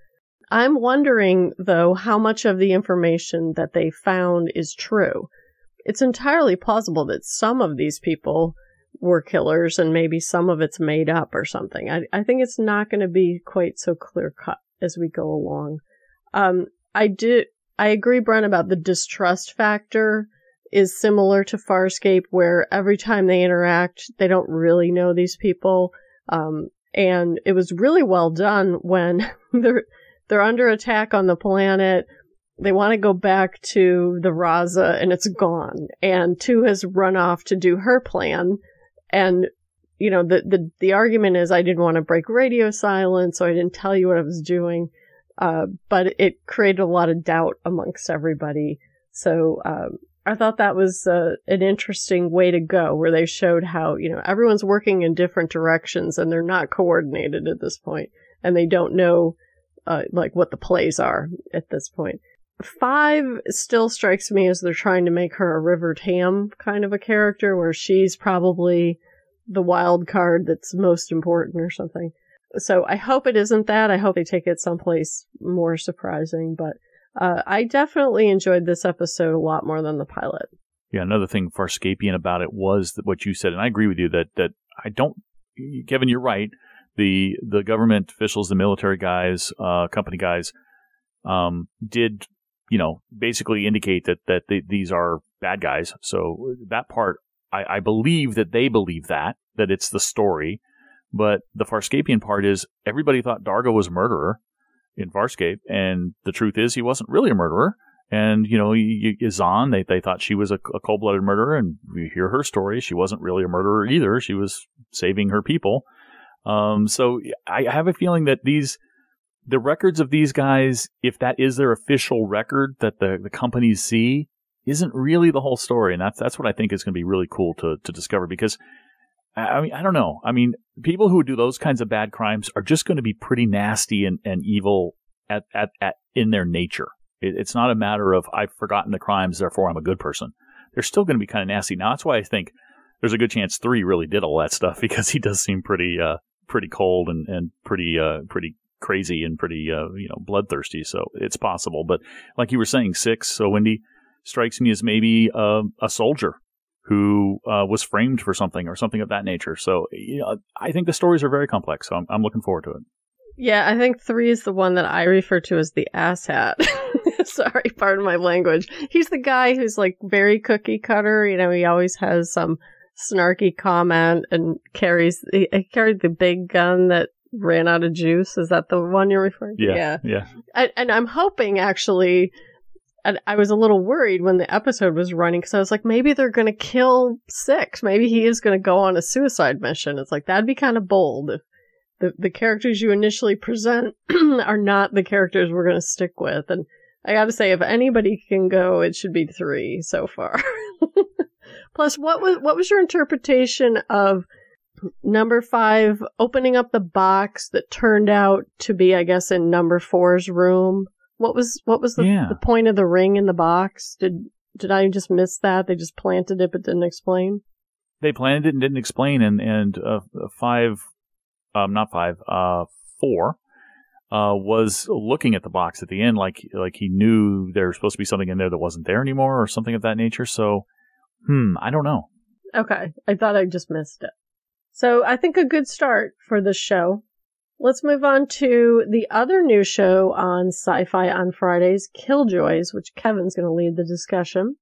I'm wondering, though, how much of the information that they found is true. It's entirely plausible that some of these people were killers and maybe some of it's made up or something. I think it's not going to be quite so clear cut as we go along. I agree, Brent, about the distrust factor is similar to Farscape, where every time they interact, they don't really know these people. And it was really well done when they're under attack on the planet. They want to go back to the Raza, and it's gone. And Tu has run off to do her plan. And, the argument is, I didn't want to break radio silence, so I didn't tell you what I was doing. But it created a lot of doubt amongst everybody. So, I thought that was an interesting way to go, where they showed how, everyone's working in different directions and they're not coordinated at this point, and they don't know, what the plays are at this point. 5 still strikes me as they're trying to make her a River Tam kind of a character, where she's probably the wild card that's most important or something. So I hope it isn't that. I hope they take it someplace more surprising, but I definitely enjoyed this episode a lot more than the pilot. Yeah, another thing Farscapian about it was what you said, and I agree with you that I don't, Kevin, you're right. The government officials, the military guys, company guys, did, basically indicate that these are bad guys. So that part, I believe that they believe that it's the story. But the Farscapian part is everybody thought Dargo was a murderer in Farscape, and the truth is he wasn't really a murderer. And, Izan, they thought she was a cold-blooded murderer, and you hear her story. She wasn't really a murderer either. She was saving her people. So I have a feeling that the records of these guys, if that is their official record that the companies see, isn't really the whole story. And that's what I think is going to be really cool to discover, because I don't know. People who do those kinds of bad crimes are just going to be pretty nasty and evil at in their nature. It's not a matter of I've forgotten the crimes, therefore I'm a good person. They're still going to be kind of nasty. Now, that's why I think there's a good chance 3 really did all that stuff, because he does seem pretty cold and pretty crazy and pretty bloodthirsty. So it's possible. But like you were saying, 6, so Wendy, strikes me as maybe a soldier who was framed for something or something of that nature. So I think the stories are very complex. So I'm looking forward to it. Yeah, I think 3 is the one that I refer to as the asshat. Sorry, pardon my language. He's the guy who's like very cookie cutter. He always has some snarky comment and carried the big gun that ran out of juice. Is that the one you're referring to? Yeah. And I'm hoping, actually, and I was a little worried when the episode was running, because I was like, maybe they're going to kill 6. Maybe he is going to go on a suicide mission. It's like, that'd be kind of bold if the characters you initially present are not the characters we're going to stick with. And I got to say, if anybody can go, it should be 3 so far. Plus, what was your interpretation of number 5 opening up the box that turned out to be, I guess, in number 4's room? What was the point of the ring in the box? Did I just miss that? They just planted it but didn't explain? They planted it and didn't explain, and 4 was looking at the box at the end like he knew there was supposed to be something in there that wasn't there anymore or something of that nature. So, I don't know. Okay, I thought I just missed it. So I think a good start for this show. Let's move on to the other new show on SciFi on Fridays, Killjoys, which Kevin's going to lead the discussion.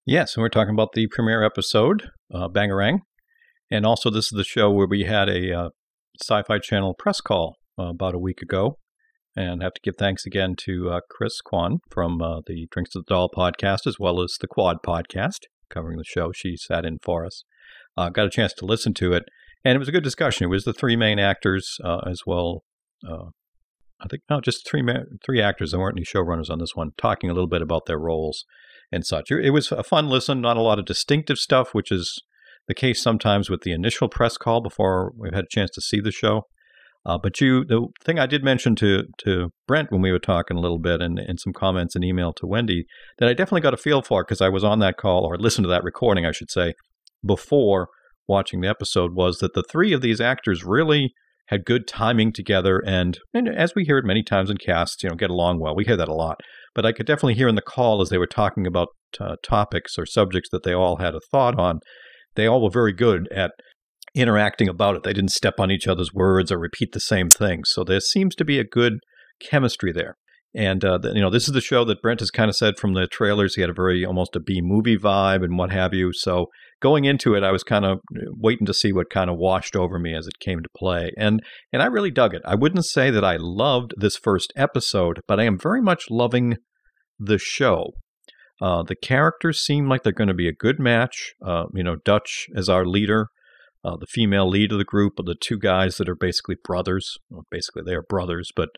Yes, and we're talking about the premiere episode, Bangarang. And also this is the show where we had a Sci-Fi Channel press call about a week ago. And I have to give thanks again to Chris Kwan from the Drinks to the Doll podcast, as well as the Quad podcast, covering the show. She sat in for us. Got a chance to listen to it. And it was a good discussion. It was the 3 main actors as well. Just 3 actors. There weren't any showrunners on this one, talking a little bit about their roles and such. It was a fun listen, not a lot of distinctive stuff, which is the case sometimes with the initial press call before we've had a chance to see the show. But the thing I did mention to Brent when we were talking a little bit and some comments and email to Wendy that I definitely got a feel for because I was on that call or listened to that recording, I should say, before watching the episode was that the three of these actors really had good timing together and as we hear it many times in casts, get along well. We hear that a lot. But I could definitely hear in the call as they were talking about topics or subjects that they all had a thought on, they all were very good at interacting about it. They didn't step on each other's words or repeat the same things. So there seems to be a good chemistry there. And, this is the show that Brent has kind of said from the trailers. He had almost a B-movie vibe and what have you. So going into it, I was kind of waiting to see what kind of washed over me as it came to play. And I really dug it. I wouldn't say that I loved this first episode, but I am very much loving the show. The characters seem like they're going to be a good match. Dutch as our leader. The female lead of the group are the two guys that are basically brothers. Well, basically, they are brothers, but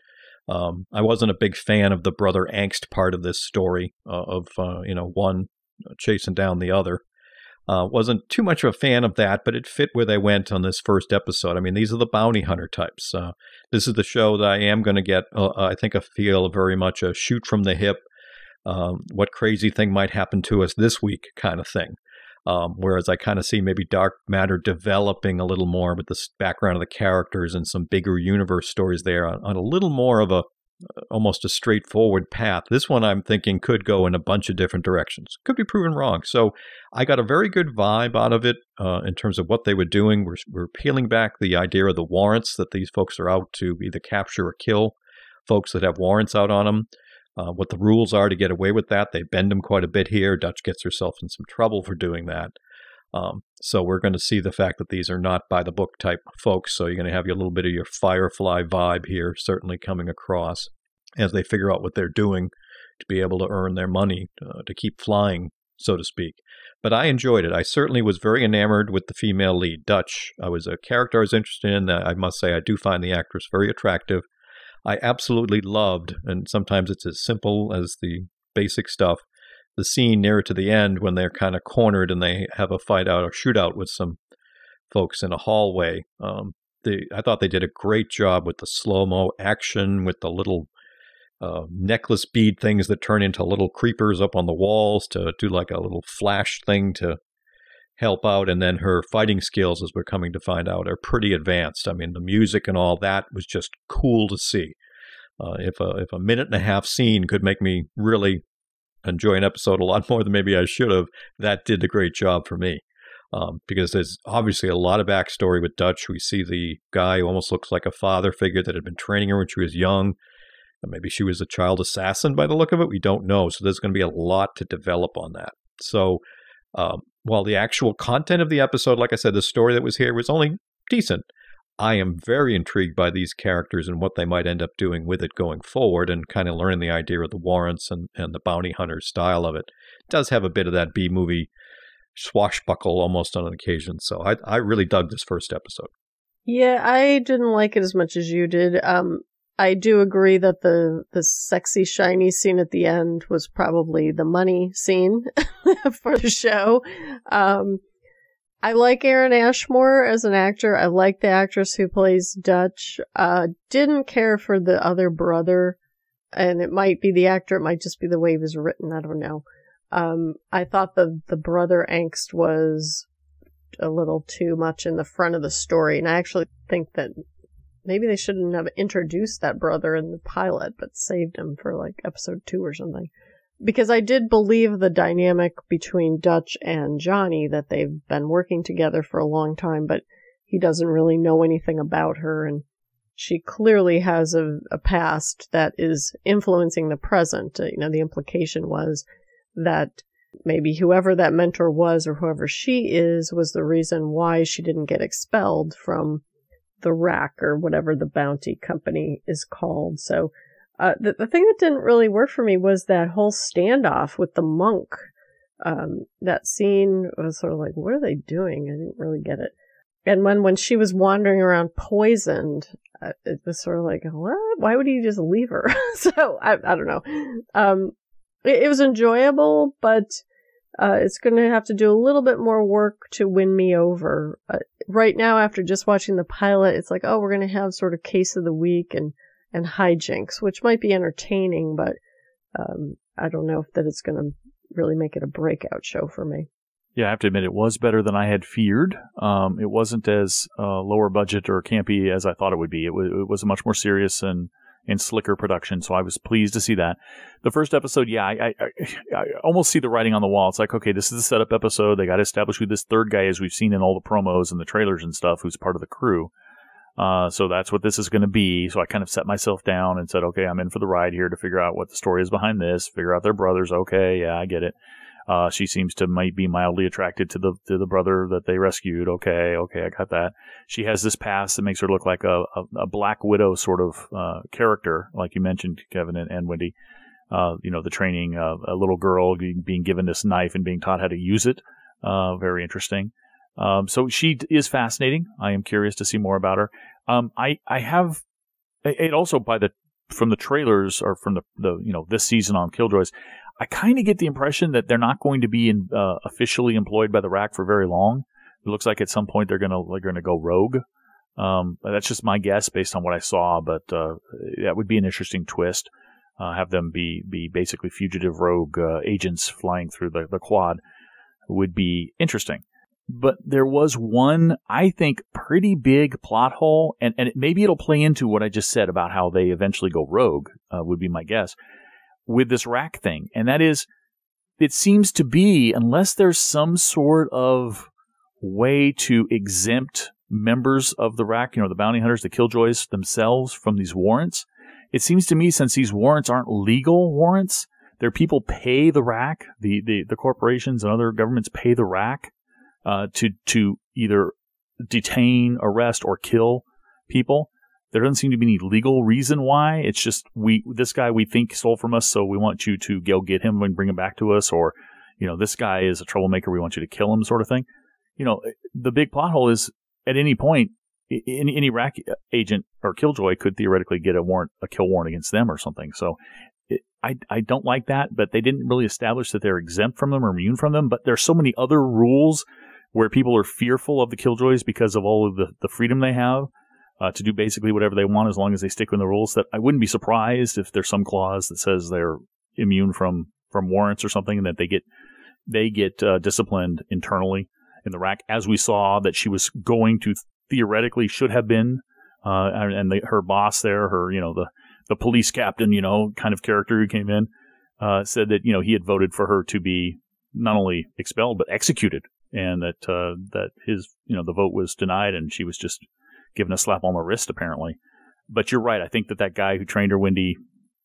I wasn't a big fan of the brother angst part of this story of one chasing down the other. Wasn't too much of a fan of that, but it fit where they went on this first episode. I mean, these are the bounty hunter types. This is the show that I am going to get, I think, a feel very much a shoot from the hip, what crazy thing might happen to us this week kind of thing. Whereas I kind of see maybe Dark Matter developing a little more with the background of the characters and some bigger universe stories there on a little more of almost a straightforward path. This one I'm thinking could go in a bunch of different directions. Could be proven wrong. So I got a very good vibe out of it in terms of what they were doing. We're peeling back the idea of the warrants that these folks are out to either capture or kill folks that have warrants out on them. What the rules are to get away with that. They bend them quite a bit here. Dutch gets herself in some trouble for doing that. So we're going to see the fact that these are not by the book type folks. So you're going to have a little bit of your Firefly vibe here certainly coming across as they figure out what they're doing to be able to earn their money, to keep flying, so to speak. But I enjoyed it. I certainly was very enamored with the female lead, Dutch. I was a character I was interested in. I must say I do find the actress very attractive. I absolutely loved, and sometimes it's as simple as the basic stuff, the scene nearer to the end when they're kind of cornered and they have a fight out or shootout with some folks in a hallway. I thought they did a great job with the slow-mo action, with the little necklace bead things that turn into little creepers up on the walls to do like a little flash thing to help out. And then her fighting skills, as we're coming to find out, are pretty advanced. I mean, the music and all that was just cool to see. If a minute and a half scene could make me really enjoy an episode a lot more than maybe I should have, that did a great job for me. Because there's obviously a lot of backstory with Dutch. We see the guy who almost looks like a father figure that had been training her when she was young. Maybe she was a child assassin by the look of it. We don't know. So there's going to be a lot to develop on that. So while the actual content of the episode, like I said, the story that was here was only decent, I am very intrigued by these characters and what they might end up doing with it going forward and kind of learning the idea of the warrants and the bounty hunter style of it. It does have a bit of that B-movie swashbuckle almost on an occasion. So I really dug this first episode. Yeah, I didn't like it as much as you did. I do agree that the sexy, shiny scene at the end was probably the money scene for the show. I like Aaron Ashmore as an actor. I like the actress who plays Dutch. Didn't care for the other brother, and it might be the actor, it might just be the way he was written, I don't know. I thought the brother angst was a little too much in the front of the story, and I actually think that maybe they shouldn't have introduced that brother in the pilot, but saved him for like episode 2 or something. Because I did believe the dynamic between Dutch and Johnny, that they've been working together for a long time, but he doesn't really know anything about her, and she clearly has a past that is influencing the present. The implication was that maybe whoever that mentor was, or whoever she is, was the reason why she didn't get expelled from the rack or whatever the bounty company is called. So the thing that didn't really work for me was that whole standoff with the monk. That scene was sort of like, what are they doing? I didn't really get it. And when she was wandering around poisoned, it was sort of like, what? Why would he just leave her? So I don't know. It was enjoyable, but it's going to have to do a little bit more work to win me over. Right now, after just watching the pilot, it's like, oh, we're going to have sort of case of the week and hijinks, which might be entertaining, but I don't know if that it's going to really make it a breakout show for me. Yeah, I have to admit, it was better than I had feared. It wasn't as lower budget or campy as I thought it would be. It was a much more serious and slicker production, so I was pleased to see that. The first episode, yeah, I almost see the writing on the wall. It's like, okay, this is the setup episode. They got to establish who this third guy is we've seen in all the promos and the trailers and stuff, who's part of the crew. So that's what this is going to be. So I kind of set myself down and said, okay, I'm in for the ride here to figure out what the story is behind this, figure out their brothers. Okay, yeah, I get it. She seems to might be mildly attracted to the brother that they rescued. Okay, I got that. She has this past that makes her look like a Black Widow sort of character, like you mentioned, Kevin and Wendy. The training a little girl being given this knife and being taught how to use it. Very interesting. So she is fascinating. I am curious to see more about her. I have it also from the trailers or from the this season on Killjoys. I kind of get the impression that they're not going to be officially employed by the RAC for very long. It looks like at some point they're gonna go rogue. That's just my guess based on what I saw, but that would be an interesting twist. Have them be basically fugitive rogue agents flying through the quad would be interesting. But there was one, I think, pretty big plot hole, and maybe it'll play into what I just said about how they eventually go rogue, would be my guess, with this RAC thing. And that is, it seems to be, unless there's some sort of way to exempt members of the RAC, the bounty hunters, the Killjoys themselves from these warrants, it seems to me, since these warrants aren't legal warrants, their people pay the RAC, the corporations and other governments pay the RAC to either detain, arrest, or kill people. There doesn't seem to be any legal reason why. It's just this guy we think stole from us, so we want you to go get him and bring him back to us, or this guy is a troublemaker, we want you to kill him, sort of thing. The big plot hole is at any point any RAC agent or Killjoy could theoretically get a kill warrant against them or something. So I don't like that, but they didn't really establish that they're exempt from them or immune from them. But there's so many other rules where people are fearful of the Killjoys because of all of the freedom they have to do basically whatever they want as long as they stick with the rules, that I wouldn't be surprised if there's some clause that says they're immune from warrants or something, and that they get disciplined internally in the RAC, as we saw that she was going to theoretically should have been, and her boss there, the police captain, kind of character who came in, said that, he had voted for her to be not only expelled, but executed, and that his, the vote was denied, and she was just given a slap on the wrist, apparently. But you're right. I think that guy who trained her, Wendy,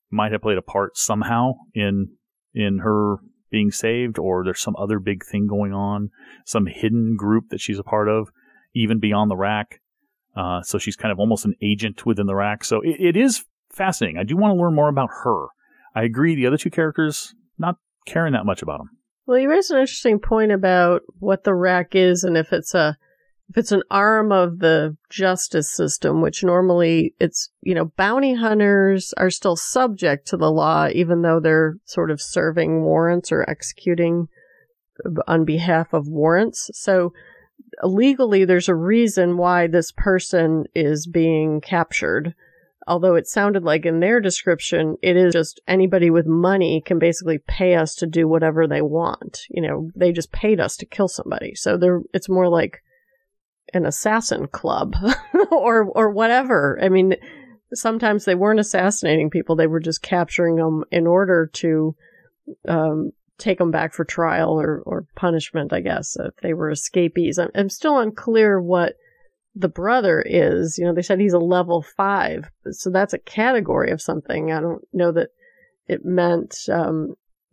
might have played a part somehow in her being saved, or there's some other big thing going on, some hidden group that she's a part of, even beyond the RAC. So she's kind of almost an agent within the RAC. So it is fascinating. I do want to learn more about her. I agree. The other two characters, not caring that much about them. Well, you raised an interesting point about what the RAC is, and if it's an arm of the justice system, which normally it's, bounty hunters are still subject to the law, even though they're sort of serving warrants or executing on behalf of warrants. So legally, there's a reason why this person is being captured. Although it sounded like in their description, it is just anybody with money can basically pay us to do whatever they want. They just paid us to kill somebody. So it's more like an assassin club or whatever. I mean, sometimes they weren't assassinating people. They were just capturing them in order to take them back for trial or punishment, I guess, if they were escapees. I'm still unclear what the brother is. They said he's a level 5. So that's a category of something. I don't know that it meant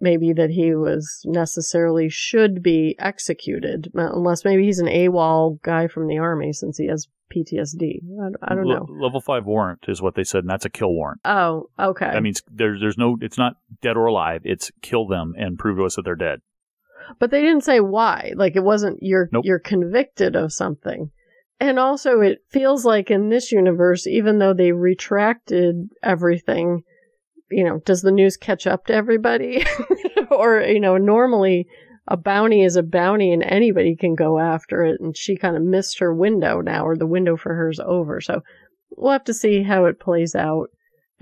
maybe that he was necessarily should be executed, unless maybe he's an AWOL guy from the army since he has PTSD. I don't know. Level 5 warrant is what they said, and that's a kill warrant. Oh, okay. That means there's no, it's not dead or alive. It's kill them and prove to us that they're dead. But they didn't say why. Like, it wasn't you're convicted of something. And also, it feels like in this universe, even though they retracted everything, does the news catch up to everybody? Or, normally a bounty is a bounty and anybody can go after it, and she kind of missed her window now, or the window for her is over. So we'll have to see how it plays out.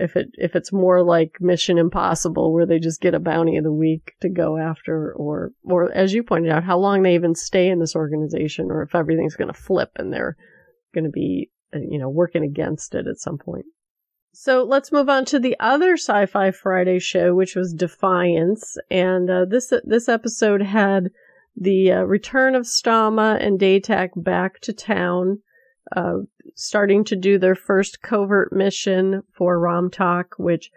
If it's more like Mission Impossible, where they just get a bounty of the week to go after, or as you pointed out, how long they even stay in this organization, or if everything's going to flip and they're going to be, working against it at some point. So let's move on to the other Sci-Fi Friday show, which was Defiance, and this episode had the return of Stama and Daytak back to town, starting to do their first covert mission for Ramtak, which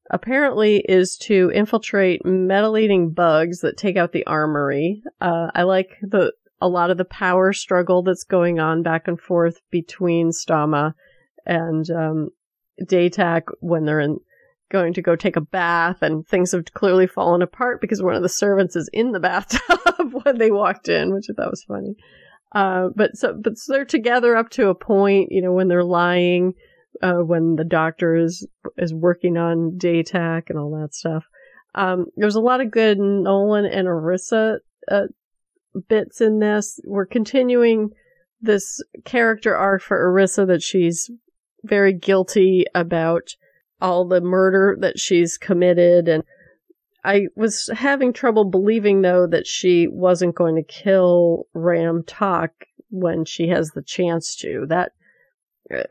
apparently is to infiltrate metal-eating bugs that take out the armory. I like a lot of the power struggle that's going on back and forth between Stama and Daytak when they're going to go take a bath, and things have clearly fallen apart because one of the servants is in the bathtub when they walked in, which I thought was funny. But they're together up to a point, when they're lying, when the doctor is working on Daytak and all that stuff. There's a lot of good Nolan and Arissa bits in this. We're continuing this character arc for Arissa, that she's very guilty about all the murder that she's committed, and I was having trouble believing, though, that she wasn't going to kill Ramtak when she has the chance to. That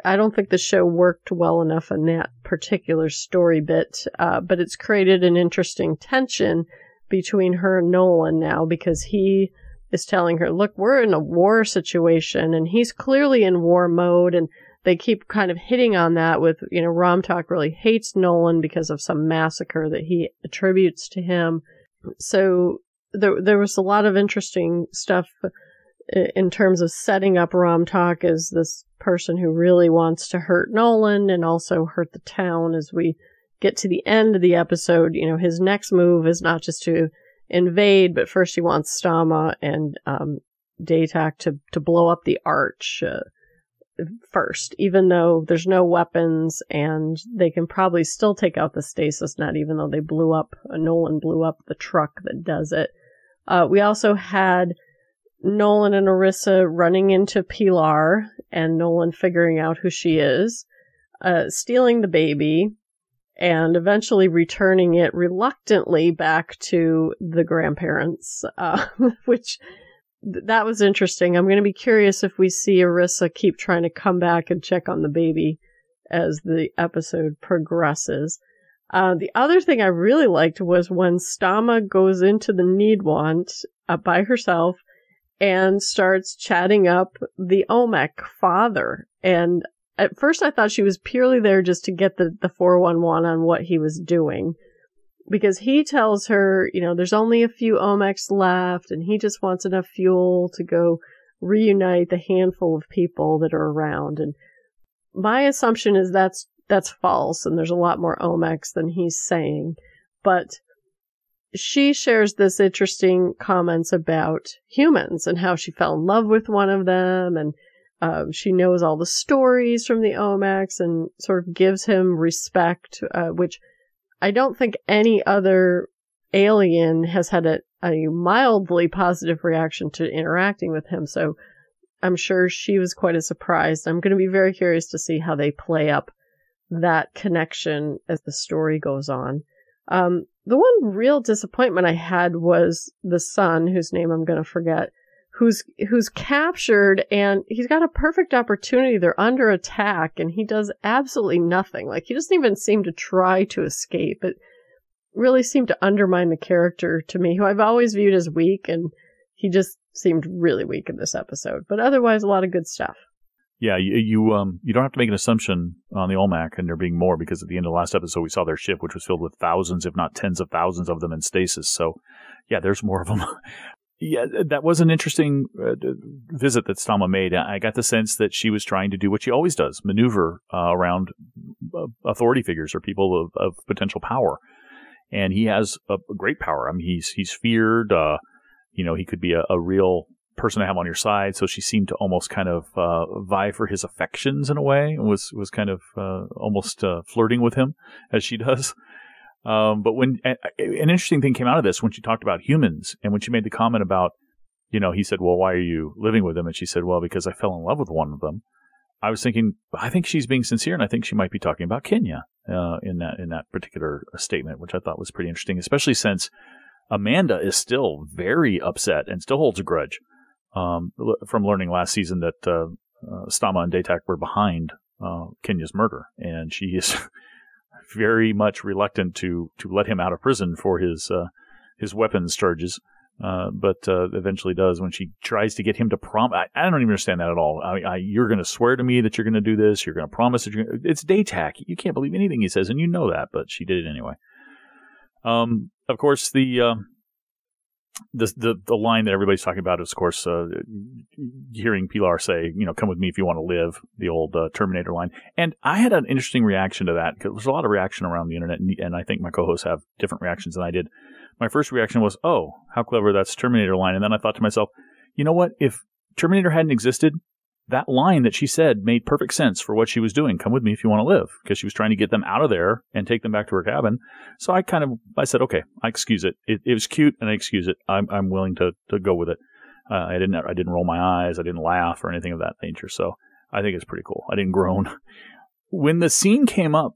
I don't think the show worked well enough in that particular story bit, but it's created an interesting tension between her and Nolan now, because he is telling her, look, we're in a war situation, and he's clearly in war mode, and they keep kind of hitting on that with, Ramtak really hates Nolan because of some massacre that he attributes to him. So there was a lot of interesting stuff in terms of setting up Ramtak as this person who really wants to hurt Nolan and also hurt the town. As we get to the end of the episode, his next move is not just to invade, but first he wants Stama and Daytak to blow up the arch first, even though there's no weapons, and they can probably still take out the stasis net, even though Nolan blew up the truck that does it. We also had Nolan and Arissa running into Pilar, and Nolan figuring out who she is, stealing the baby, and eventually returning it reluctantly back to the grandparents, which that was interesting. I'm going to be curious if we see Arissa keep trying to come back and check on the baby as the episode progresses. The other thing I really liked was when Stama goes into the Needwant by herself and starts chatting up the Olmec father. And at first I thought she was purely there just to get the 411 on what he was doing, because he tells her, there's only a few Olmecs left, and he just wants enough fuel to go reunite the handful of people that are around. And my assumption is that's false, and there's a lot more Olmecs than he's saying. But she shares this interesting comments about humans and how she fell in love with one of them, and she knows all the stories from the Olmecs and sort of gives him respect, which I don't think any other alien has had a mildly positive reaction to interacting with him. So I'm sure she was quite as surprised. I'm going to be very curious to see how they play up that connection as the story goes on. The one real disappointment I had was the son, whose name I'm going to forget, who's captured, and he's got a perfect opportunity. They're under attack, and he does absolutely nothing. Like, he doesn't even seem to try to escape. It really seemed to undermine the character to me, who I've always viewed as weak, and he just seemed really weak in this episode. But otherwise, a lot of good stuff. Yeah, you don't have to make an assumption on the Olmec and there being more, because at the end of the last episode we saw their ship, which was filled with thousands, if not tens of thousands of them in stasis. So, yeah, there's more of them. Yeah, that was an interesting visit that Stama made. I got the sense that she was trying to do what she always does, maneuver around authority figures or people of potential power. And he has a great power. I mean, he's feared. He could be a real person to have on your side. So she seemed to almost kind of vie for his affections in a way, and was kind of almost flirting with him, as she does. But when an interesting thing came out of this, when she talked about humans, and when she made the comment about, he said, well, why are you living with them? And she said, well, because I fell in love with one of them. I was thinking, I think she's being sincere, and I think she might be talking about Kenya in that particular statement, which I thought was pretty interesting, especially since Amanda is still very upset and still holds a grudge from learning last season that Stama and Datak were behind Kenya's murder, and she is very much reluctant to let him out of prison for his weapons charges. But eventually does when she tries to get him to promise. I don't even understand that at all. You're going to swear to me that you're going to do this. You're going to promise that it's Datak. You can't believe anything he says, and you know that, but she did it anyway. Of course, the line that everybody's talking about is, of course, hearing Pilar say, come with me if you want to live, the old Terminator line. And I had an interesting reaction to that, because there's a lot of reaction around the internet, and I think my co-hosts have different reactions than I did. My first reaction was, oh, how clever, that's Terminator line. And then I thought to myself, you know what? If Terminator hadn't existed, that line that she said made perfect sense for what she was doing. Come with me if you want to live, because she was trying to get them out of there and take them back to her cabin. So I said, okay, I excuse it. It was cute, and I excuse it. I'm willing to go with it. I didn't roll my eyes. I didn't laugh or anything of that nature. So I think it's pretty cool. I didn't groan. When the scene came up,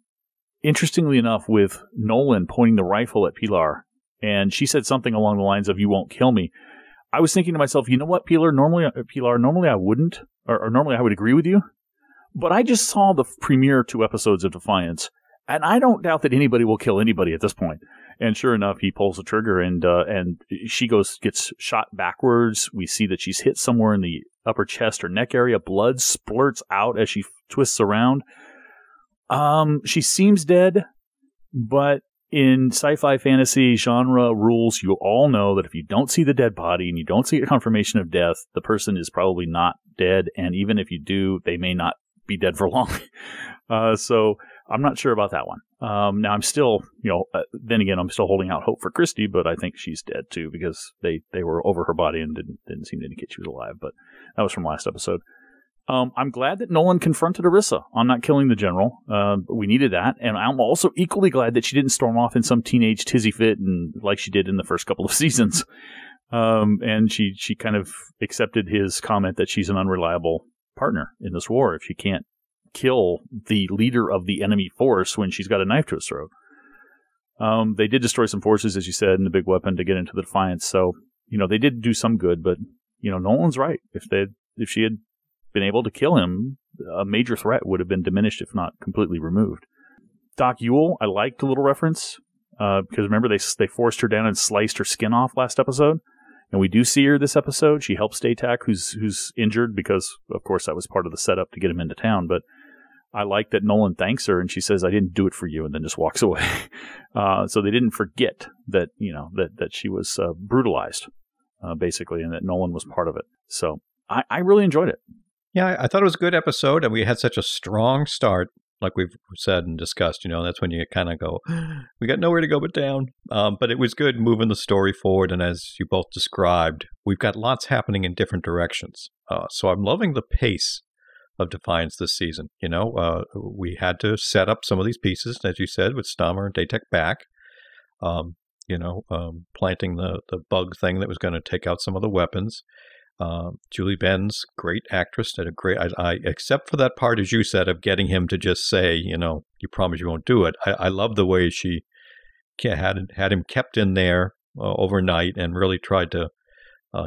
interestingly enough, with Nolan pointing the rifle at Pilar, and she said something along the lines of, you won't kill me. I was thinking to myself, you know what, Pilar, normally I wouldn't, or normally I would agree with you. But I just saw the premiere 2 episodes of Defiance, and I don't doubt that anybody will kill anybody at this point. And sure enough, he pulls the trigger, and she gets shot backwards. We see that she's hit somewhere in the upper chest or neck area. Blood splurts out as she twists around. She seems dead, but in sci-fi fantasy genre rules, you all know that if you don't see the dead body and you don't see a confirmation of death, the person is probably not dead. And even if you do, they may not be dead for long. So I'm not sure about that one. Now I'm still, then again, I'm still holding out hope for Christy, but I think she's dead too, because they were over her body and didn't seem to indicate she was alive. But that was from last episode. I'm glad that Nolan confronted Orissa on not killing the general. We needed that. And I'm also equally glad that she didn't storm off in some teenage tizzy fit and like she did in the first couple of seasons. And she kind of accepted his comment that she's an unreliable partner in this war if she can't kill the leader of the enemy force when she's got a knife to his throat. They did destroy some forces, as you said, in the big weapon to get into the Defiance. So, they did do some good, but, Nolan's right. If she had been able to kill him, a major threat would have been diminished, if not completely removed. Doc Yule, I liked a little reference, because remember they forced her down and sliced her skin off last episode, and we do see her this episode. She helps Datak, who's injured, because of course that was part of the setup to get him into town. But I like that Nolan thanks her, and she says, "I didn't do it for you," and then just walks away. So they didn't forget that that she was brutalized, basically, and that Nolan was part of it. So I really enjoyed it. Yeah, I thought it was a good episode, and we had such a strong start, like we've said and discussed. That's when you kind of go, we got nowhere to go but down. But it was good moving the story forward, and as you both described, we've got lots happening in different directions. So I'm loving the pace of Defiance this season. We had to set up some of these pieces, as you said, with Stammer and Datek back. Planting the bug thing that was going to take out some of the weapons. Julie Benz, great actress, did a great. I except for that part, as you said, of getting him to just say, you promise you won't do it. I love the way she had him kept in there overnight and really tried to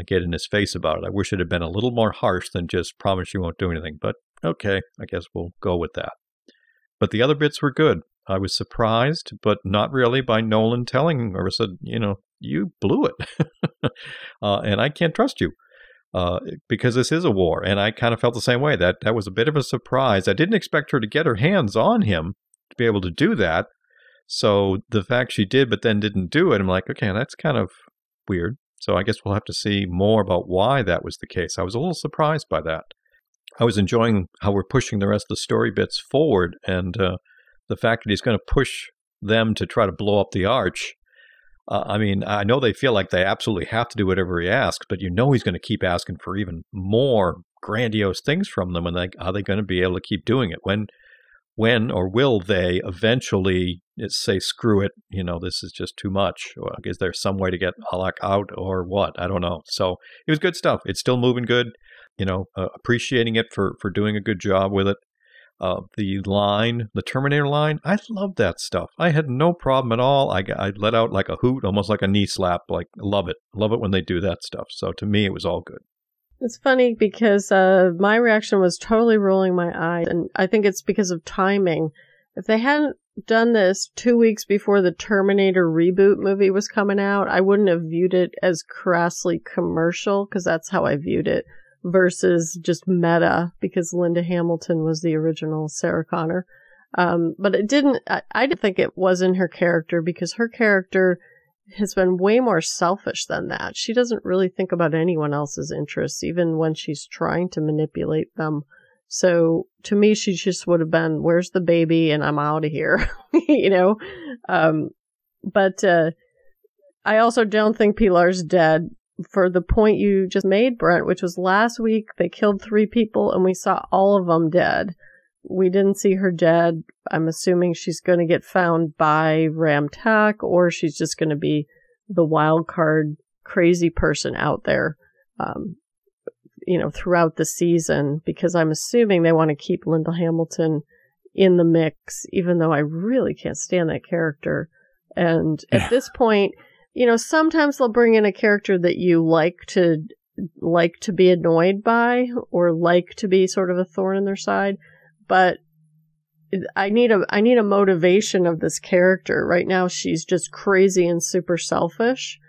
get in his face about it. I wish it had been a little more harsh than just promise you won't do anything. But okay, I guess we'll go with that. But the other bits were good. I was surprised, but not really, by Nolan telling Marissa, you blew it, and I can't trust you. Because this is a war, and I kind of felt the same way. That was a bit of a surprise. I didn't expect her to get her hands on him to be able to do that. So the fact she did, but then didn't do it, I'm like, okay, that's kind of weird. So I guess we'll have to see more about why that was the case. I was a little surprised by that. I was enjoying how we're pushing the rest of the story bits forward, and the fact that he's going to push them to try to blow up the arch. I know they feel like they absolutely have to do whatever he asks, but he's going to keep asking for even more grandiose things from them, and are they going to be able to keep doing it? When when or will they eventually say, screw it, this is just too much? Or is there some way to get Alak out or what? I don't know. So it was good stuff. It's still moving good, appreciating it for doing a good job with it. The Terminator line, I love that stuff. I had no problem at all. I let out like a hoot, almost like a knee slap. Like, love it. Love it when they do that stuff. So to me, it was all good. It's funny because my reaction was totally rolling my eyes, and I think it's because of timing. If they hadn't done this 2 weeks before the Terminator reboot movie was coming out, I wouldn't have viewed it as crassly commercial, because that's how I viewed it, versus just meta, because Linda Hamilton was the original Sarah Connor. But it didn't, I didn't think it was in her character, because her character has been way more selfish than that. She doesn't really think about anyone else's interests, even when she's trying to manipulate them. So to me, she just would have been, where's the baby? And I'm out of here, But I also don't think Pilar's dead, for the point you just made, Brent, which was last week they killed 3 people and we saw all of them dead. We didn't see her dead. I'm assuming she's going to get found by Ramtak, or she's just going to be the wild card crazy person out there, throughout the season, because I'm assuming they want to keep Linda Hamilton in the mix, even though I really can't stand that character. And at this point, sometimes they'll bring in a character that you like to be annoyed by, or like to be sort of a thorn in their side. But I need a motivation of this character. Right now, she's just crazy and super selfish.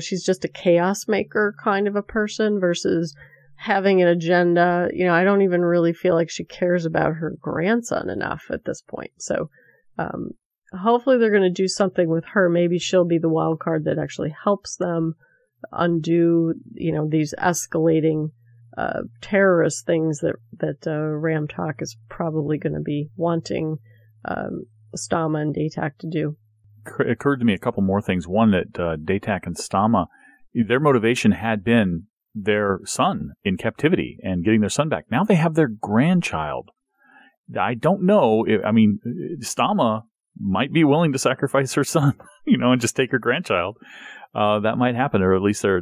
She's just a chaos maker kind of a person versus having an agenda. I don't even really feel like she cares about her grandson enough at this point. So, hopefully they're going to do something with her. Maybe she'll be the wild card that actually helps them undo, these escalating terrorist things that Ramtak is probably going to be wanting Stama and Datak to do. It occurred to me a couple more things. One, that Datak and Stama, their motivation had been their son in captivity and getting their son back. Now they have their grandchild. I don't know. Stama might be willing to sacrifice her son, and just take her grandchild. That might happen, or at least their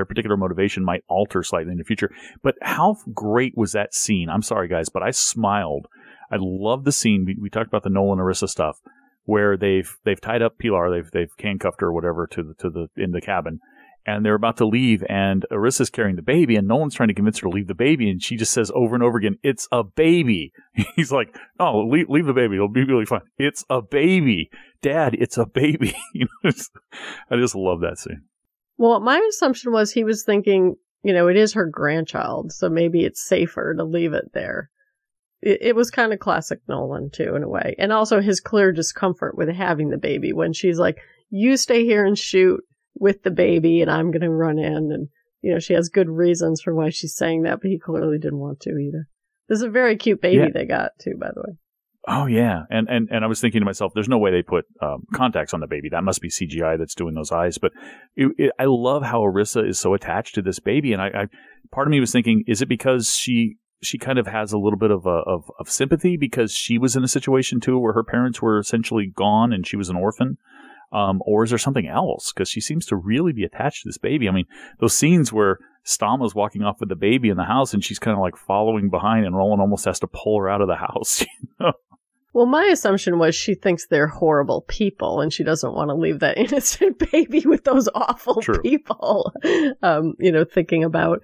particular motivation might alter slightly in the future. But how great was that scene? I'm sorry, guys, but I smiled. I love the scene. We talked about the Nolan Arissa stuff, where they've tied up Pilar, they've handcuffed her or whatever in the cabin, and they're about to leave, and Arissa's carrying the baby, and Nolan's trying to convince her to leave the baby, and she just says over and over again, "It's a baby." He's like, "Oh, leave the baby. It'll be really fine. It's a baby, Dad. It's a baby." I just love that scene. Well, my assumption was he was thinking, it is her grandchild, so maybe it's safer to leave it there. It was kind of classic Nolan, too, in a way. And also his clear discomfort with having the baby when she's like, you stay here and shoot with the baby and I'm going to run in. And, she has good reasons for why she's saying that, but he clearly didn't want to either. This is a very cute baby they got, too, by the way. Oh, yeah. And I was thinking to myself, there's no way they put contacts on the baby. That must be CGI that's doing those eyes. But I love how Arissa is so attached to this baby. And I part of me was thinking, is it because she kind of has a little bit of sympathy because she was in a situation, too, where her parents were essentially gone and she was an orphan? Or is there something else? Because she seems to really be attached to this baby. I mean, those scenes where Stama's walking off with the baby in the house and she's kind of like following behind and Roland almost has to pull her out of the house. Well, my assumption was she thinks they're horrible people and she doesn't want to leave that innocent baby with those awful people, thinking about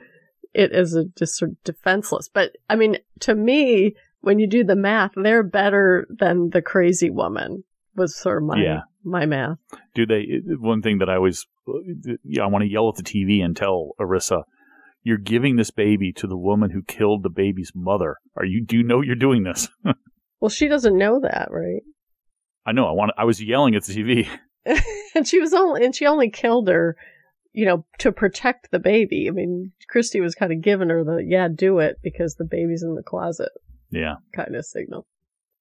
it as just sort of defenseless. But, I mean, to me, when you do the math, they're better than the crazy woman was sort of my math. Do they? One thing that I always, I want to yell at the TV and tell Arissa, you're giving this baby to the woman who killed the baby's mother. Do you know you're doing this? Well, she doesn't know that, right? I know. I was yelling at the TV. and she only killed her, to protect the baby. I mean, Christy was kind of giving her the, do it because the baby's in the closet. Yeah. Kind of signal.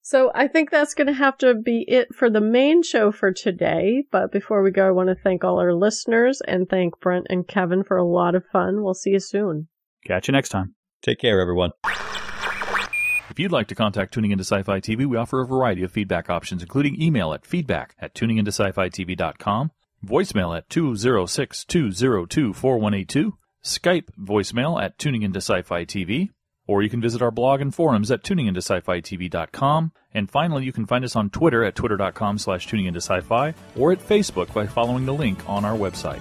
So I think that's going to have to be it for the main show for today. But before we go, I want to thank all our listeners and thank Brent and Kevin for a lot of fun. We'll see you soon. Catch you next time. Take care, everyone. If If you'd like to contact Tuning Into Sci-Fi TV, we offer a variety of feedback options, including email at feedback@tuningintoscifitv.com, voicemail at 206-202-4182, Skype voicemail at Tuning Into Sci-Fi TV, or you can visit our blog and forums at tuningintoscifitv.com. And finally, you can find us on Twitter at twitter.com/tuningintosci-fi or at Facebook by following the link on our website.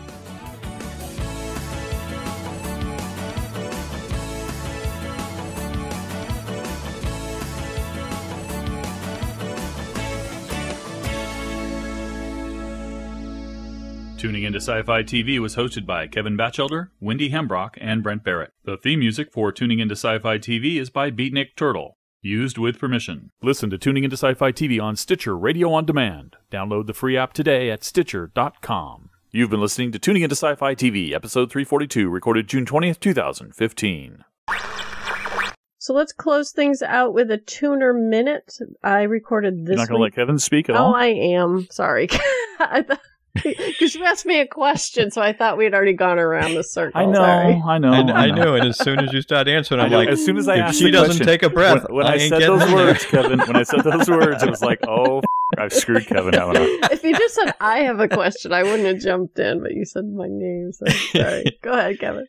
Tuning Into Sci-Fi TV was hosted by Kevin Batchelder, Wendy Hembrock, and Brent Barrett. The theme music for Tuning Into Sci-Fi TV is by Beatnik Turtle. Used with permission. Listen to Tuning Into Sci-Fi TV on Stitcher Radio on Demand. Download the free app today at Stitcher.com. You've been listening to Tuning Into Sci-Fi TV, episode 342, recorded June 20th, 2015. So let's close things out with a tuner minute. I recorded this You're not going to let Kevin speak at all? Oh, I am. Sorry. Because you asked me a question, so I thought we had already gone around the circle. I know. I know. And as soon as you start answering, I'm like, as soon as I asked she the doesn't question, take a breath. When I said those words, Kevin, when I said those words, it was like, oh, I've screwed Kevin, haven't I? If you just said, I have a question, I wouldn't have jumped in, but you said my name, so sorry. Go ahead, Kevin.